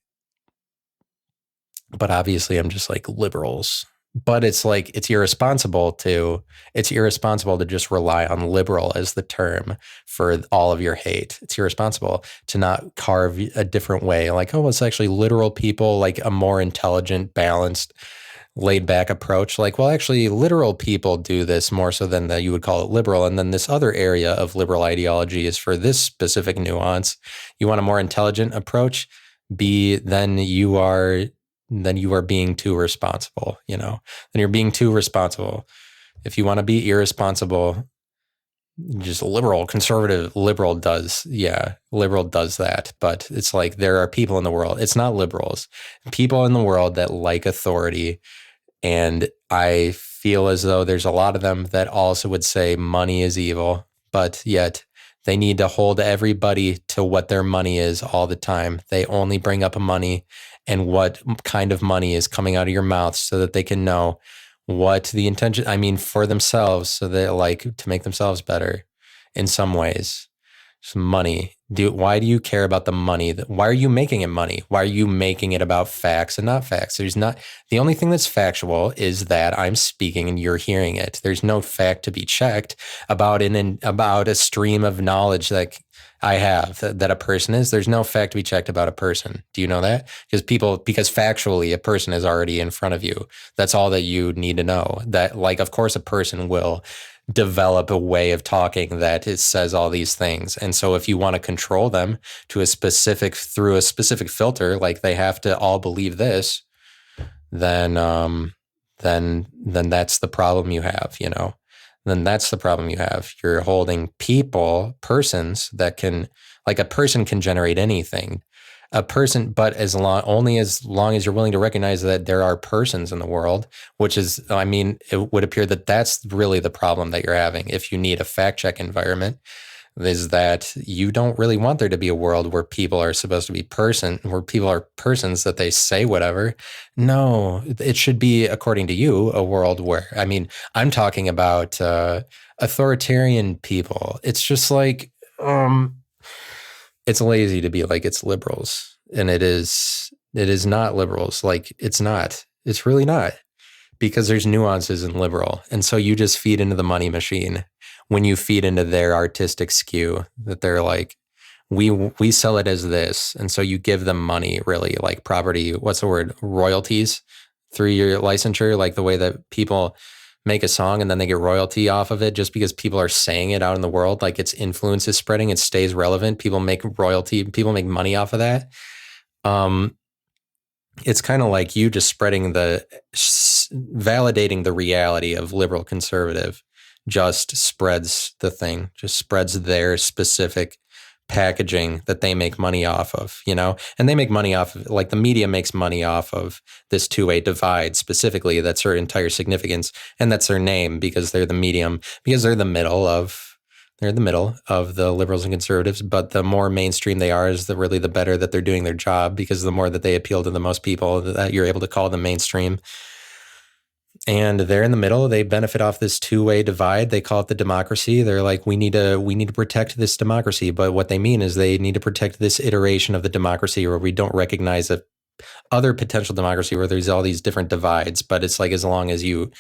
But obviously I'm just like liberals. But it's like, it's irresponsible to just rely on liberal as the term for all of your hate. It's irresponsible to not carve a different way. Like, oh, it's actually literal people, like a more intelligent, balanced, laid back approach. Like, well, actually literal people do this more so than that you would call it liberal. And then this other area of liberal ideology is for this specific nuance. You want a more intelligent approach? Then you are being too responsible, then you're being too responsible. If you want to be irresponsible, just conservative, liberal does that. But it's like, there are people in the world, it's not liberals, people in the world that like authority. And I feel as though there's a lot of them that also would say money is evil, but yet they need to hold everybody to what their money is all the time. They only bring up money and what kind of money is coming out of your mouth so that they can know what the intention, for themselves, so that to make themselves better in some ways. Some money. Why do you care about the money? Why are you making it money? Why are you making it about facts and not facts? The only thing that's factual is that I'm speaking and you're hearing it. There's no fact to be checked about a stream of knowledge that I have that a person is. There's no fact to be checked about a person. Do you know that? Because factually a person is already in front of you. That's all that you need to know. That, of course a person will develop a way of talking that it says all these things. And so if you want to control them through a specific filter, like they have to all believe this, then that's the problem you have, Then that's the problem you have. You're holding persons that can, a person can generate anything. But only as long as you're willing to recognize that there are persons in the world, which is, it would appear that that's really the problem that you're having. If you need a fact check environment, is that you don't really want there to be a world where people are supposed to be where people are persons that they say whatever. No, it should be, according to you, a world where, I'm talking about authoritarian people. It's just like, it's lazy to be like it's liberals, and it is not liberals. It's really not, because there's nuances in liberal. And so you just feed into the money machine when you feed into their artistic skew, that they're like, we sell it as this. And so you give them money, really, like property, what's the word? Royalties through your licensure, like the way that people make a song and then they get royalty off of it just because people are saying it out in the world, like its influence is spreading, it stays relevant. People make royalty, people make money off of that. It's kind of like you just validating the reality of liberal conservative just spreads the thing, just spreads their specific packaging that they make money off of, and they make money off of, the media makes money off of this two-way divide specifically. That's their entire significance. And that's their name, because they're the medium, because they're the middle of the liberals and conservatives. But the more mainstream they are is the better that they're doing their job, because the more that they appeal to the most people, that you're able to call them mainstream. and they're in the middle. They benefit off this two-way divide. They call it the democracy. They're like, we need to protect this democracy. But what they mean is they need to protect this iteration of the democracy where we don't recognize a other potential democracy where there's all these different divides. But it's like, as long as you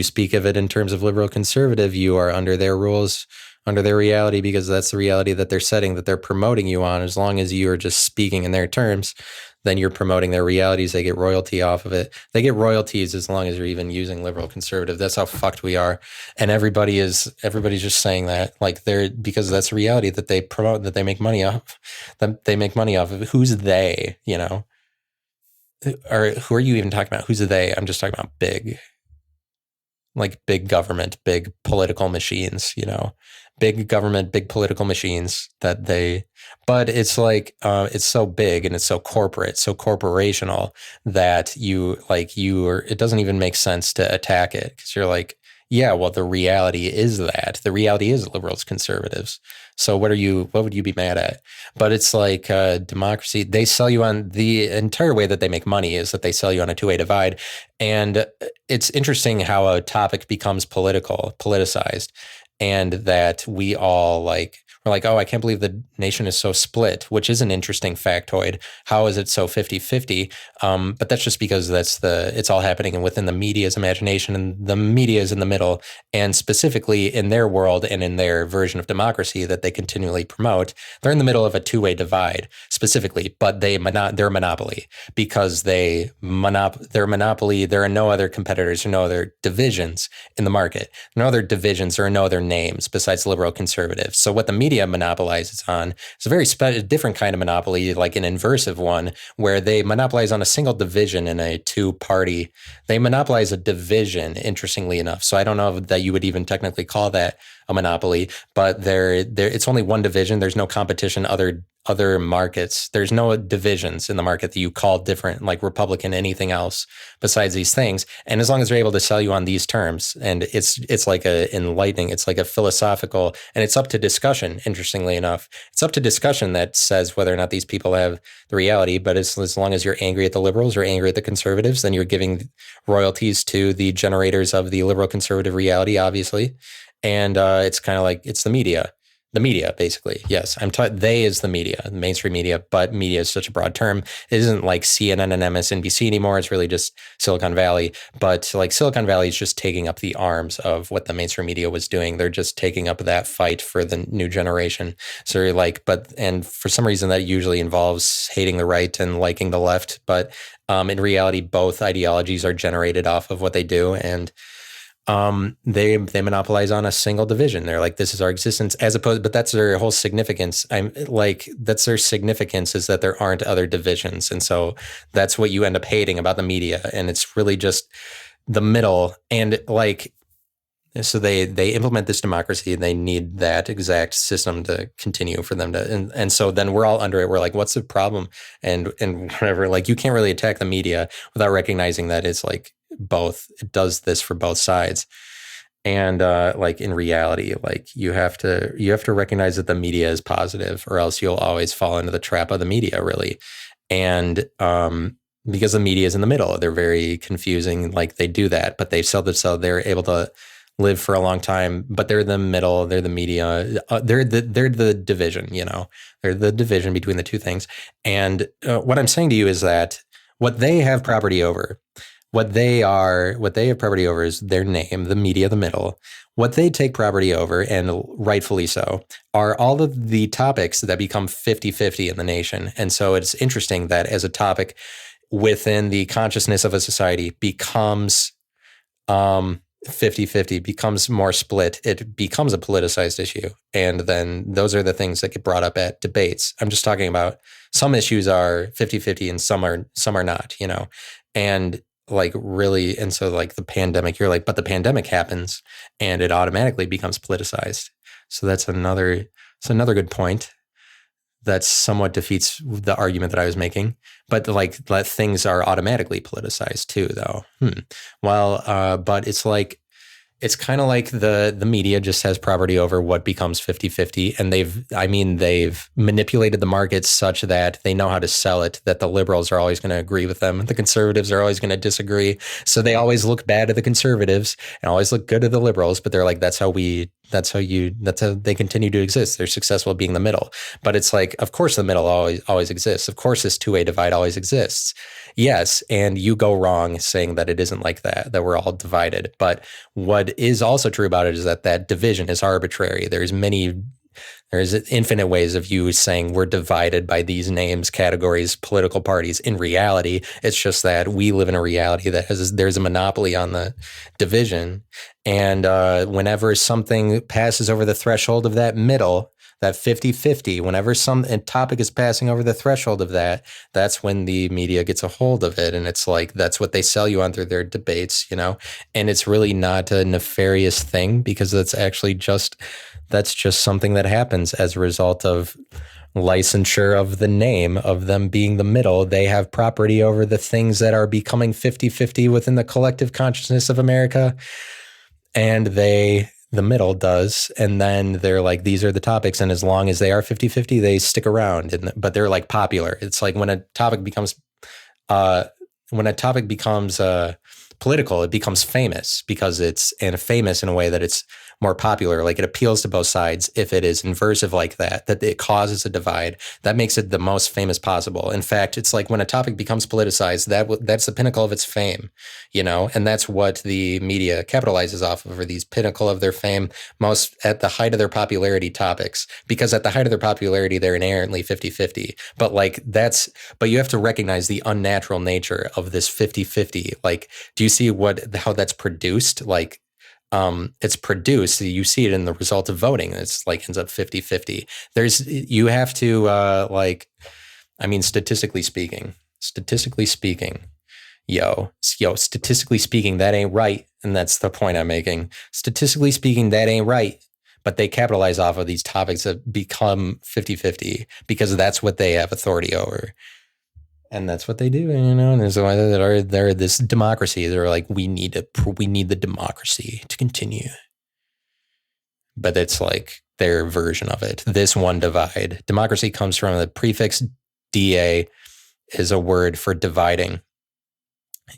speak of it in terms of liberal conservative, you are under their rules, under their reality, because that's the reality that they're setting, that they're promoting you on. As long as you are just speaking in their terms, then you're promoting their realities. They get royalty off of it. They get royalties as long as you're even using liberal conservative. That's how fucked we are. And everybody's just saying that, like, they're, because that's a reality that they promote, that they make money off, that they make money off of. Who's they, or who are you even talking about? Who's they? I'm just talking about big government, big political machines, big government, big political machines but it's like, it's so big and it's so corporate, so corporational that it doesn't even make sense to attack it, because you're like, yeah, well, the reality is liberals, conservatives. So what would you be mad at? But it's like, democracy, they sell you on, the entire way that they make money is that they sell you on a two-way divide. And it's interesting how a topic becomes politicized, and that we're like, oh, I can't believe the nation is so split, which is an interesting factoid. How is it so 50-50? But that's just because it's all happening within the media's imagination, and the media is in the middle, and specifically in their world and in their version of democracy that they continually promote, they're in the middle of a two-way divide specifically, but they're a monopoly, because they're a monopoly. There are no other competitors or no other divisions in the market, no other divisions or no other names besides liberal conservative. So what the media monopolizes on is a very different kind of monopoly, like an inversive one, where they monopolize on a single division in a two-party. They monopolize a division, interestingly enough. So I don't know that you would even technically call that a monopoly, but it's only one division. There's no competition, other markets. There's no divisions in the market that you call different, like Republican, anything else besides these things. And as long as they're able to sell you on these terms, and it's like it's like a philosophical, and it's up to discussion, interestingly enough. It's up to discussion that says whether or not these people have the reality, but as long as you're angry at the liberals or angry at the conservatives, then you're giving royalties to the generators of the liberal conservative reality, obviously. And it's kind of like, it's the media, basically. Yes, they is the media, the mainstream media, but media is such a broad term. It isn't like CNN and MSNBC anymore. It's really just Silicon Valley. But like, Silicon Valley is just taking up the arms of what the mainstream media was doing. They're just taking up that fight for the new generation. So you're like, and for some reason that usually involves hating the right and liking the left. But in reality, both ideologies are generated off of what they do. And they monopolize on a single division. They're like, this is our existence, but that's their whole significance. That's their significance, is that there aren't other divisions. And so that's what you end up hating about the media. And it's really just the middle. And so they implement this democracy. They need that exact system to continue for them to, and so then we're all under it. We're like, what's the problem? And whatever, like, you can't really attack the media without recognizing that it's like, both, it does this for both sides. And in reality, like, you have to recognize that the media is positive, or else you'll always fall into the trap of the media, really. And because the media is in the middle, they're very confusing. Like, they do that, but they sell themselves. They're able to live for a long time, but they're the middle. They're the media. They're the division. They're the division between the two things. And what I'm saying to you is that what they have property over. What they have property over is their name, the media, the middle. What they take property over, and rightfully so, are all of the topics that become 50-50 in the nation. And so it's interesting that as a topic within the consciousness of a society becomes 50-50, becomes more split, it becomes a politicized issue. And then those are the things that get brought up at debates. I'm just talking about, some issues are 50-50 and some are not, and really. And so the pandemic, you're like, but the pandemic happens and it automatically becomes politicized. So that's another good point that somewhat defeats the argument that I was making. But that things are automatically politicized too, though. Well, but it's it's kind of like the media just has property over what becomes 50-50, and they've manipulated the market such that they know how to sell it, that the liberals are always going to agree with them, the conservatives are always going to disagree, so they always look bad to the conservatives and always look good to the liberals, but they're like, that's how they continue to exist. They're successful at being the middle. But it's like, of course the middle always exists. Of course this two-way divide always exists. Yes, and you go wrong saying that it isn't like that we're all divided. But what is also true about it is that division is arbitrary. There's infinite ways of you saying we're divided by these names, categories, political parties. In reality, it's just that we live in a reality that there's a monopoly on the division. And whenever something passes over the threshold of that middle, that 50-50, whenever some topic is passing over the threshold of that, that's when the media gets a hold of it. And it's like, that's what they sell you on through their debates, and it's really not a nefarious thing, because that's just something that happens as a result of licensure of the name, of them being the middle. They have property over the things that are becoming 50-50 within the collective consciousness of America. And the middle does. And then they're like, these are the topics. And as long as they are 50-50, they stick around. But they're like popular. It's like when a topic becomes political, it becomes famous because it's famous in a way that it's more popular. Like, it appeals to both sides. If it is inversive like that it causes a divide, that makes it the most famous possible. In fact, it's like when a topic becomes politicized, that's the pinnacle of its fame, and that's what the media capitalizes off of, are these pinnacle of their fame, most at the height of their popularity topics, because at the height of their popularity, they're inherently 50-50. But you have to recognize the unnatural nature of this 50-50. Like, do you see how that's produced? Like, it's produced, you see it in the result of voting. It's like ends up 50-50. You have to statistically speaking, statistically speaking, that ain't right. And that's the point I'm making. Statistically speaking, that ain't right. But they capitalize off of these topics that become 50-50 because that's what they have authority over. And that's what they do, and there's why they're this democracy. They're like, we need the democracy to continue. But it's like their version of it. This one divide. Democracy comes from the prefix da, is a word for dividing.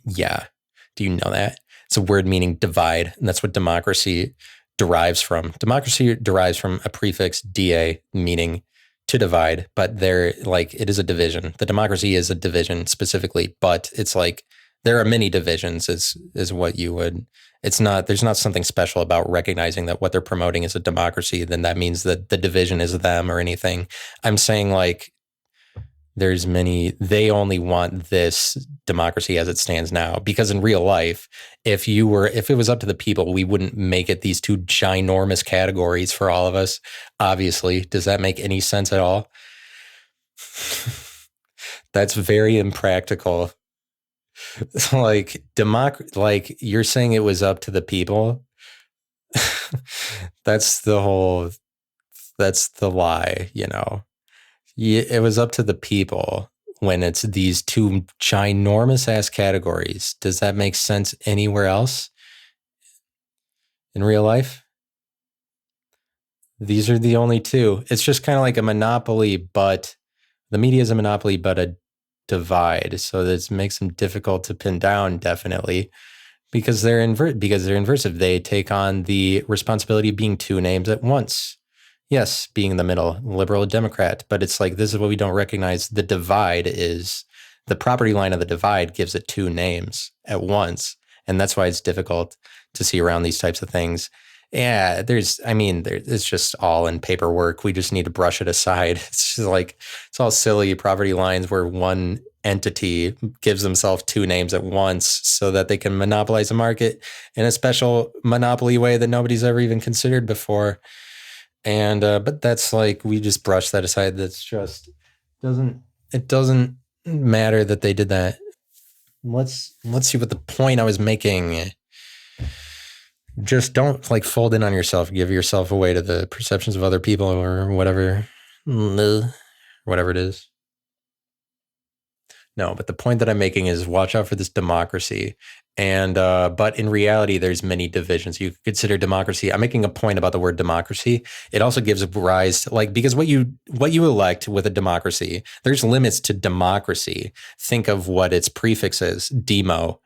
Yeah. Do you know that? It's a word meaning divide, and that's what democracy derives from. Democracy derives from a prefix da, meaning to divide, but it is a division. The democracy is a division specifically, but it's like there are many divisions is what you would, there's not something special about recognizing that what they're promoting is a democracy, then that means that the division is them or anything. I'm saying like they only want this democracy as it stands now, because in real life, if it was up to the people, we wouldn't make it these two ginormous categories for all of us. Obviously, does that make any sense at all? That's very impractical. Like you're saying it was up to the people. That's the lie, Yeah, it was up to the people when it's these two ginormous ass categories. Does that make sense anywhere else in real life? These are the only two. It's just kind of like a monopoly, but the media is a monopoly, but a divide. So this makes them difficult to pin down, definitely, because they're inversive. They take on the responsibility of being two names at once. Yes, being in the middle, liberal or Democrat, but it's like, this is what we don't recognize. The divide is the property line of the divide gives it two names at once. And that's why it's difficult to see around these types of things. Yeah, it's just all in paperwork. We just need to brush it aside. It's just like, it's all silly property lines where one entity gives themselves two names at once so that they can monopolize the market in a special monopoly way that nobody's ever even considered before. And but that's like, we just brush that aside. That's just it doesn't matter that they did that. Let's see what the point I was making. Just don't fold in on yourself, give yourself away to the perceptions of other people or whatever it is. No, but the point that I'm making is watch out for this democracy. And but in reality, there's many divisions. You could consider democracy. I'm making a point about the word democracy. It also gives rise to, like, because what you elect with a democracy, there's limits to democracy. Think of what its prefix is: demo,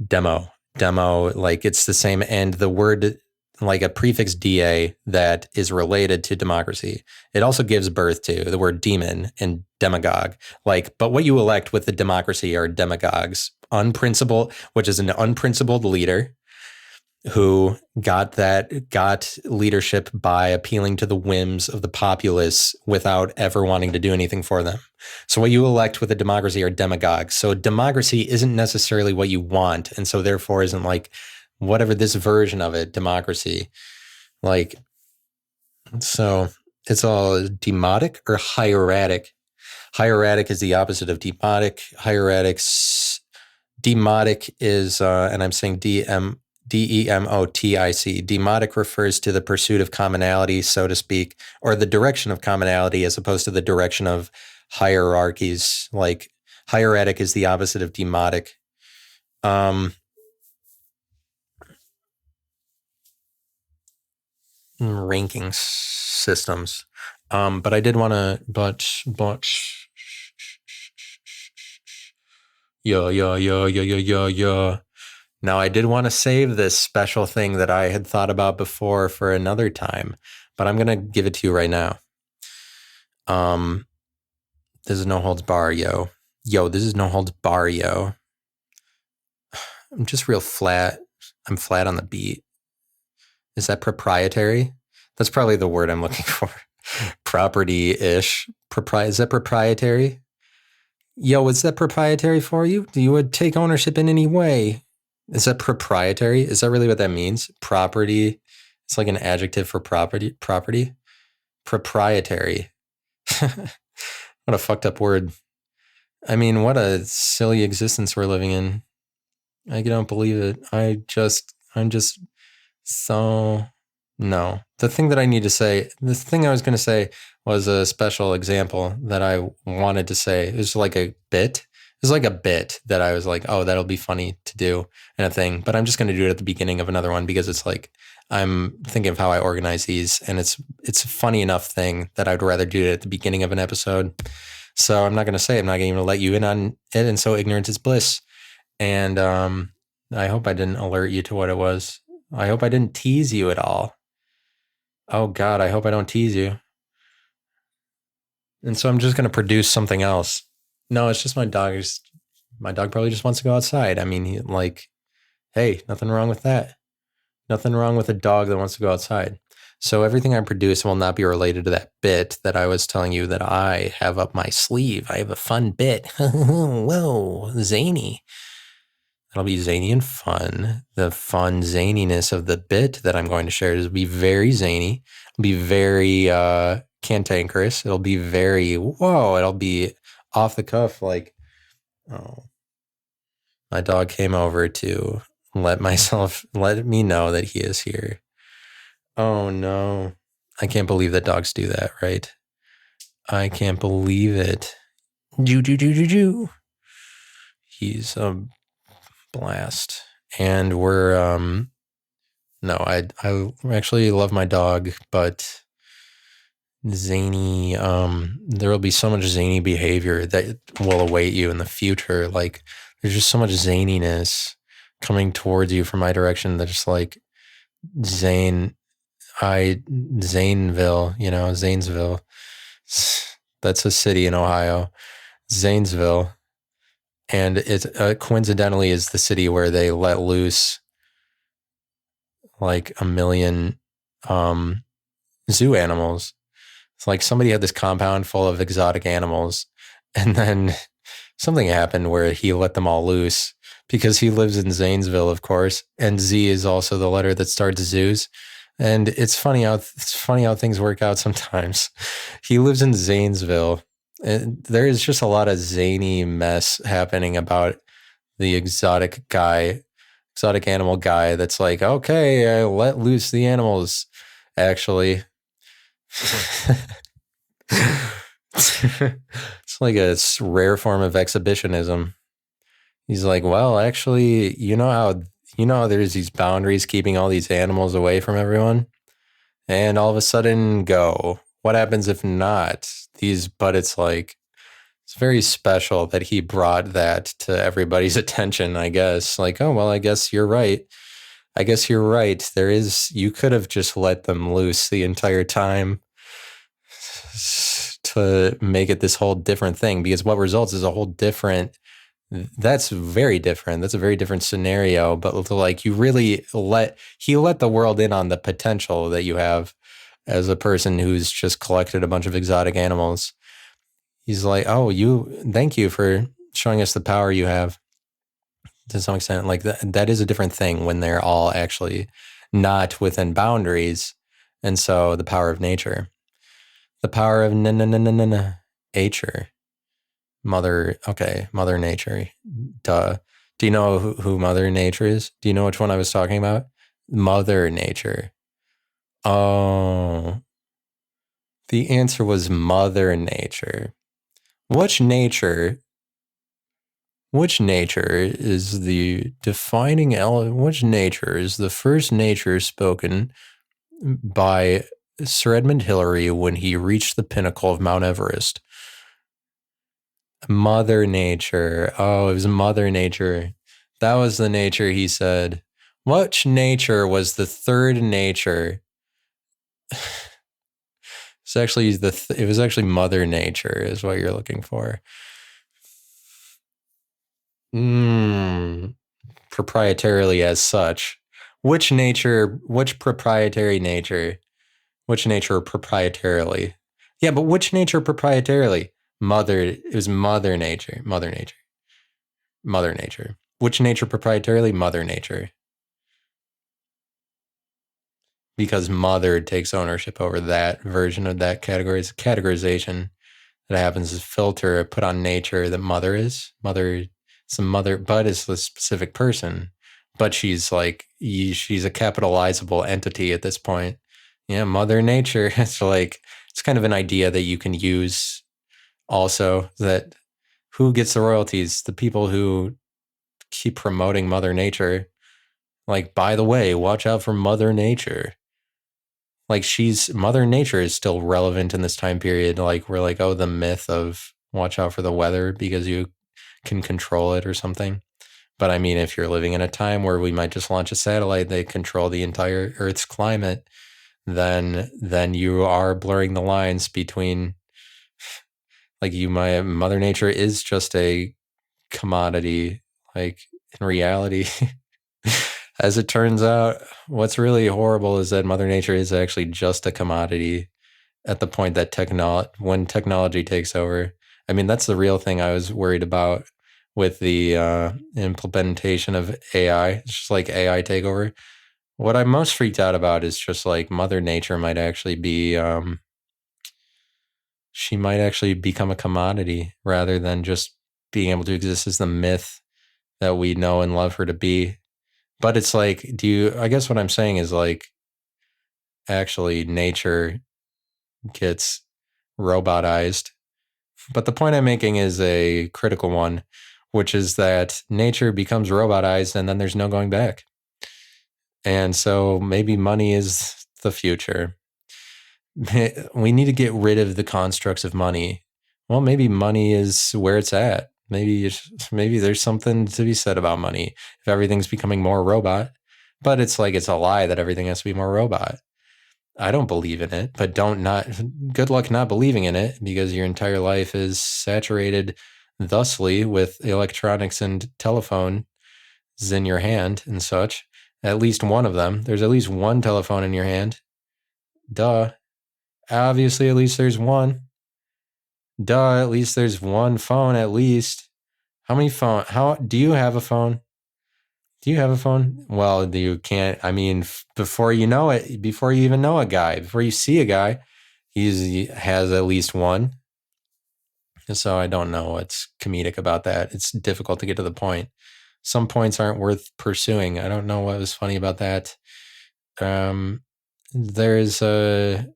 like it's the same. And the word, like a prefix da that is related to democracy, it also gives birth to the word demon and demagogue. Like, but what you elect with the democracy are demagogues, unprincipled, which is an unprincipled leader who got leadership by appealing to the whims of the populace without ever wanting to do anything for them. So what you elect with a democracy are demagogues. So democracy isn't necessarily what you want, and so therefore isn't like whatever this version of it, democracy. Like, so it's all demotic or hieratic. Hieratic is the opposite of demotic. Demotic is, and I'm saying demotic. Demotic refers to the pursuit of commonality, so to speak, or the direction of commonality as opposed to the direction of hierarchies. Like hieratic is the opposite of demotic. Ranking systems. But I did want to, yo. Now, I did want to save this special thing that I had thought about before for another time, but I'm going to give it to you right now. This is no holds bar, yo. This is no holds bar, yo. I'm just real flat. I'm flat on the beat. Is that proprietary? That's probably the word I'm looking for. Property-ish. Is that proprietary? Yo, is that proprietary for you? Do you would take ownership in any way? Is that proprietary? Is that really what that means? Property. It's like an adjective for property. Proprietary. What a fucked up word. I mean, what a silly existence we're living in. I don't believe it. I'm just so, no. The thing I was going to say was a special example that I wanted to say. It was like a bit. It was like a bit that I was like, oh, that'll be funny to do and a thing. But I'm just going to do it at the beginning of another one because it's like, I'm thinking of how I organize these, and it's a funny enough thing that I'd rather do it at the beginning of an episode. So I'm not going to say it. I'm not going to let you in on it. And so ignorance is bliss. And I hope I didn't alert you to what it was. I hope I didn't tease you at all. Oh God, I hope I don't tease you. And so I'm just going to produce something else. No, it's just my dog. My dog probably just wants to go outside. I mean, hey, nothing wrong with that. Nothing wrong with a dog that wants to go outside. So everything I produce will not be related to that bit that I was telling you that I have up my sleeve. I have a fun bit. Whoa, zany. It'll be zany and fun. The fun zaniness of the bit that I'm going to share is be very zany. It'll be very cantankerous. It'll be very, it'll be off the cuff. Like, oh, my dog came over to let me know that he is here. Oh no. I can't believe that dogs do that, right? I can't believe it. He's a blast. And we're no, I actually love my dog, but zany, there will be so much zany behavior that will await you in the future. Like, there's just so much zaniness coming towards you from my direction that just like Zanesville, Zanesville. That's a city in Ohio, Zanesville. And it coincidentally is the city where they let loose like 1 million zoo animals. It's like somebody had this compound full of exotic animals, and then something happened where he let them all loose because he lives in Zanesville, of course, and Z is also the letter that starts zoos. And it's funny how things work out sometimes. He lives in Zanesville. And there is just a lot of zany mess happening about the exotic animal guy that's like, okay, I let loose the animals, actually. It's like a rare form of exhibitionism. He's like, well, actually, how there's these boundaries keeping all these animals away from everyone, and all of a sudden, go. What happens if not? But it's like it's very special that he brought that to everybody's attention. I guess, like, oh well, I guess you're right. I guess you're right. You could have just let them loose the entire time to make it this whole different thing, because what results is a whole different. That's very different. That's a very different scenario. But like, he let the world in on the potential that you have as a person who's just collected a bunch of exotic animals. He's like, oh, thank you for showing us the power you have. To some extent, like that is a different thing when they're all actually not within boundaries. And so the power of nature, the power of nature, Mother Nature. Duh. Do you know who Mother Nature is? Do you know which one I was talking about? Mother Nature. Oh, the answer was Mother Nature. Which nature is the defining element? Which nature is the first nature spoken by Sir Edmund Hillary when he reached the pinnacle of Mount Everest? Mother Nature. Oh, it was Mother Nature. That was the nature he said. Which nature was the third nature? It's actually it was actually Mother Nature is what you're looking for. Proprietarily as such. Which proprietary nature? Which nature proprietarily? Yeah, but which nature proprietarily? It was Mother Nature. Mother Nature. Mother Nature. Which nature proprietarily? Mother Nature. Because Mother takes ownership over that version of that categorization that happens is filter put on nature that Mother is. Bud is the specific person, but she's a capitalizable entity at this point. Yeah, Mother Nature. It's like, it's kind of an idea that you can use also, that who gets the royalties? The people who keep promoting Mother Nature. Like, by the way, watch out for Mother Nature. Like, Mother Nature is still relevant in this time period. Like, we're like, oh, the myth of watch out for the weather because you can control it or something. But I mean, if you're living in a time where we might just launch a satellite, they control the entire Earth's climate, then you are blurring the lines between, like, Mother Nature is just a commodity. Like, in reality, as it turns out, what's really horrible is that Mother Nature is actually just a commodity at the point that when technology takes over. I mean, that's the real thing I was worried about with the implementation of AI. It's just like AI takeover. What I'm most freaked out about is just like Mother Nature might actually be, she might actually become a commodity rather than just being able to exist as the myth that we know and love her to be. But it's like, I guess what I'm saying is, like, actually nature gets robotized. But the point I'm making is a critical one, which is that nature becomes robotized and then there's no going back. And so maybe money is the future. We need to get rid of the constructs of money. Well, maybe money is where it's at. Maybe there's something to be said about money if everything's becoming more robot. But it's like, it's a lie that everything has to be more robot. I don't believe in it, but good luck not believing in it, because your entire life is saturated thusly with electronics and telephones in your hand and such. At least one of them. There's at least one telephone in your hand. Duh. Obviously, at least there's one. Duh, at least there's one phone, at least. Do you have a phone? Do you have a phone? Well, you can't. I mean, before you know it, before you even know a guy, before you see a guy, he has at least one. So I don't know what's comedic about that. It's difficult to get to the point. Some points aren't worth pursuing. I don't know what was funny about that. There's a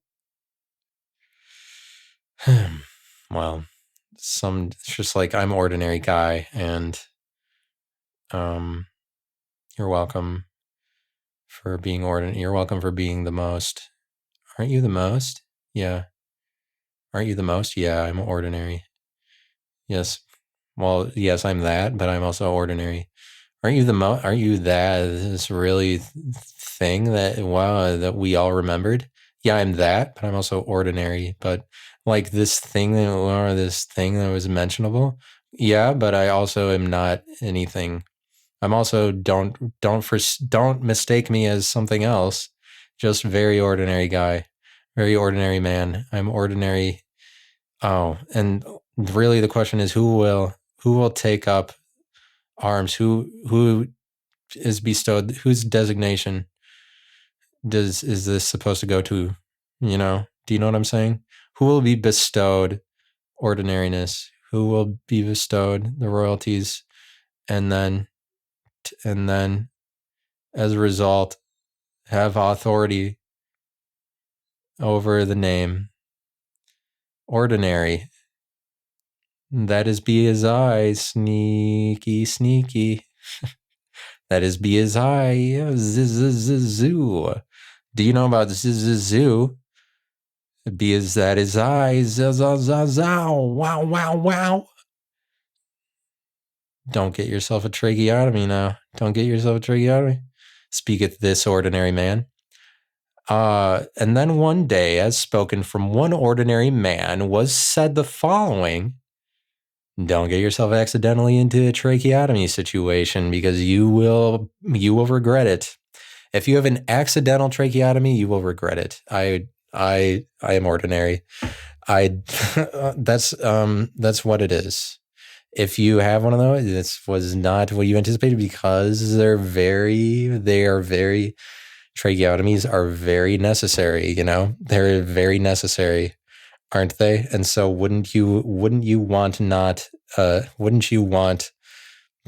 Well, it's just like I'm ordinary guy, and you're welcome for being ordinary. You're welcome for being the most. Aren't you the most? Yeah. Aren't you the most? Yeah, I'm ordinary. Yes. Well, yes, I'm that, but I'm also ordinary. Aren't you the most? Aren't you this really thing that that we all remembered? Yeah, I'm that, but I'm also ordinary. But like this thing that was mentionable. Yeah, but I also am not anything. I'm also don't mistake me as something else. Just very ordinary guy, very ordinary man. I'm ordinary. Oh, and really the question is who will take up arms? Who is bestowed? Whose designation is this supposed to go to? You know? Do you know what I'm saying? Who will be bestowed ordinariness? Who will be bestowed the royalties? And then as a result have authority over the name ordinary. That is be as I, sneaky, sneaky. That is be as I, zoo. Do you know about zoo? Be as that is I, wow, wow, wow. Don't get yourself a tracheotomy now. Don't get yourself a tracheotomy. Speaketh this ordinary man. And then one day, as spoken from one ordinary man, was said the following: don't get yourself accidentally into a tracheotomy situation, because you will regret it. If you have an accidental tracheotomy, you will regret it. I am ordinary. That's what it is. If you have one of those, this was not what you anticipated, because they are very tracheotomies are very necessary, you know? They're very necessary, aren't they? And so wouldn't you want,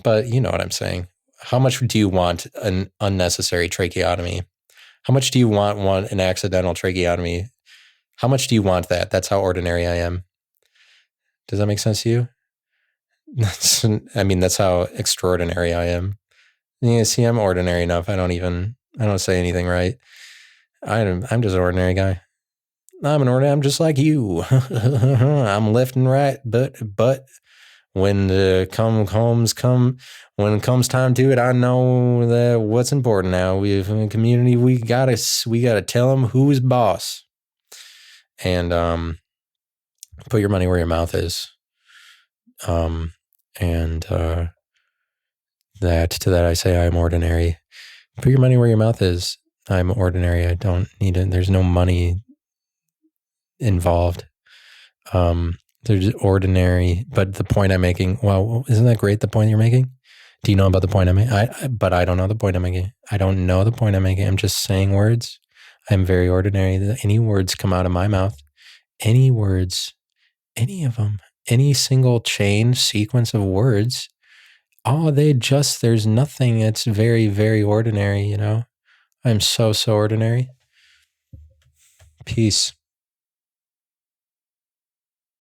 but you know what I'm saying. How much do you want an unnecessary tracheotomy? How much do you want an accidental tracheotomy? How much do you want that? That's how ordinary I am. Does that make sense to you? That's how extraordinary I am. Yeah, see, I'm ordinary enough. I don't say anything right. I'm just an ordinary guy. I'm just like you. I'm left and right, but when it comes time to it, I know that what's important now. We have a community. We gotta tell them who's boss, and put your money where your mouth is. To that I say I'm ordinary. Put your money where your mouth is. I'm ordinary. I don't need it. There's no money involved. There's ordinary, but the point I'm making, well, isn't that great, the point you're making? Do you know about the point I'm making? But I don't know the point I'm making. I don't know the point I'm making. I'm just saying words. I'm very ordinary. Any words come out of my mouth, any words, any of them, any single chain sequence of words, there's nothing. It's very, very ordinary, you know? I'm so ordinary. Peace.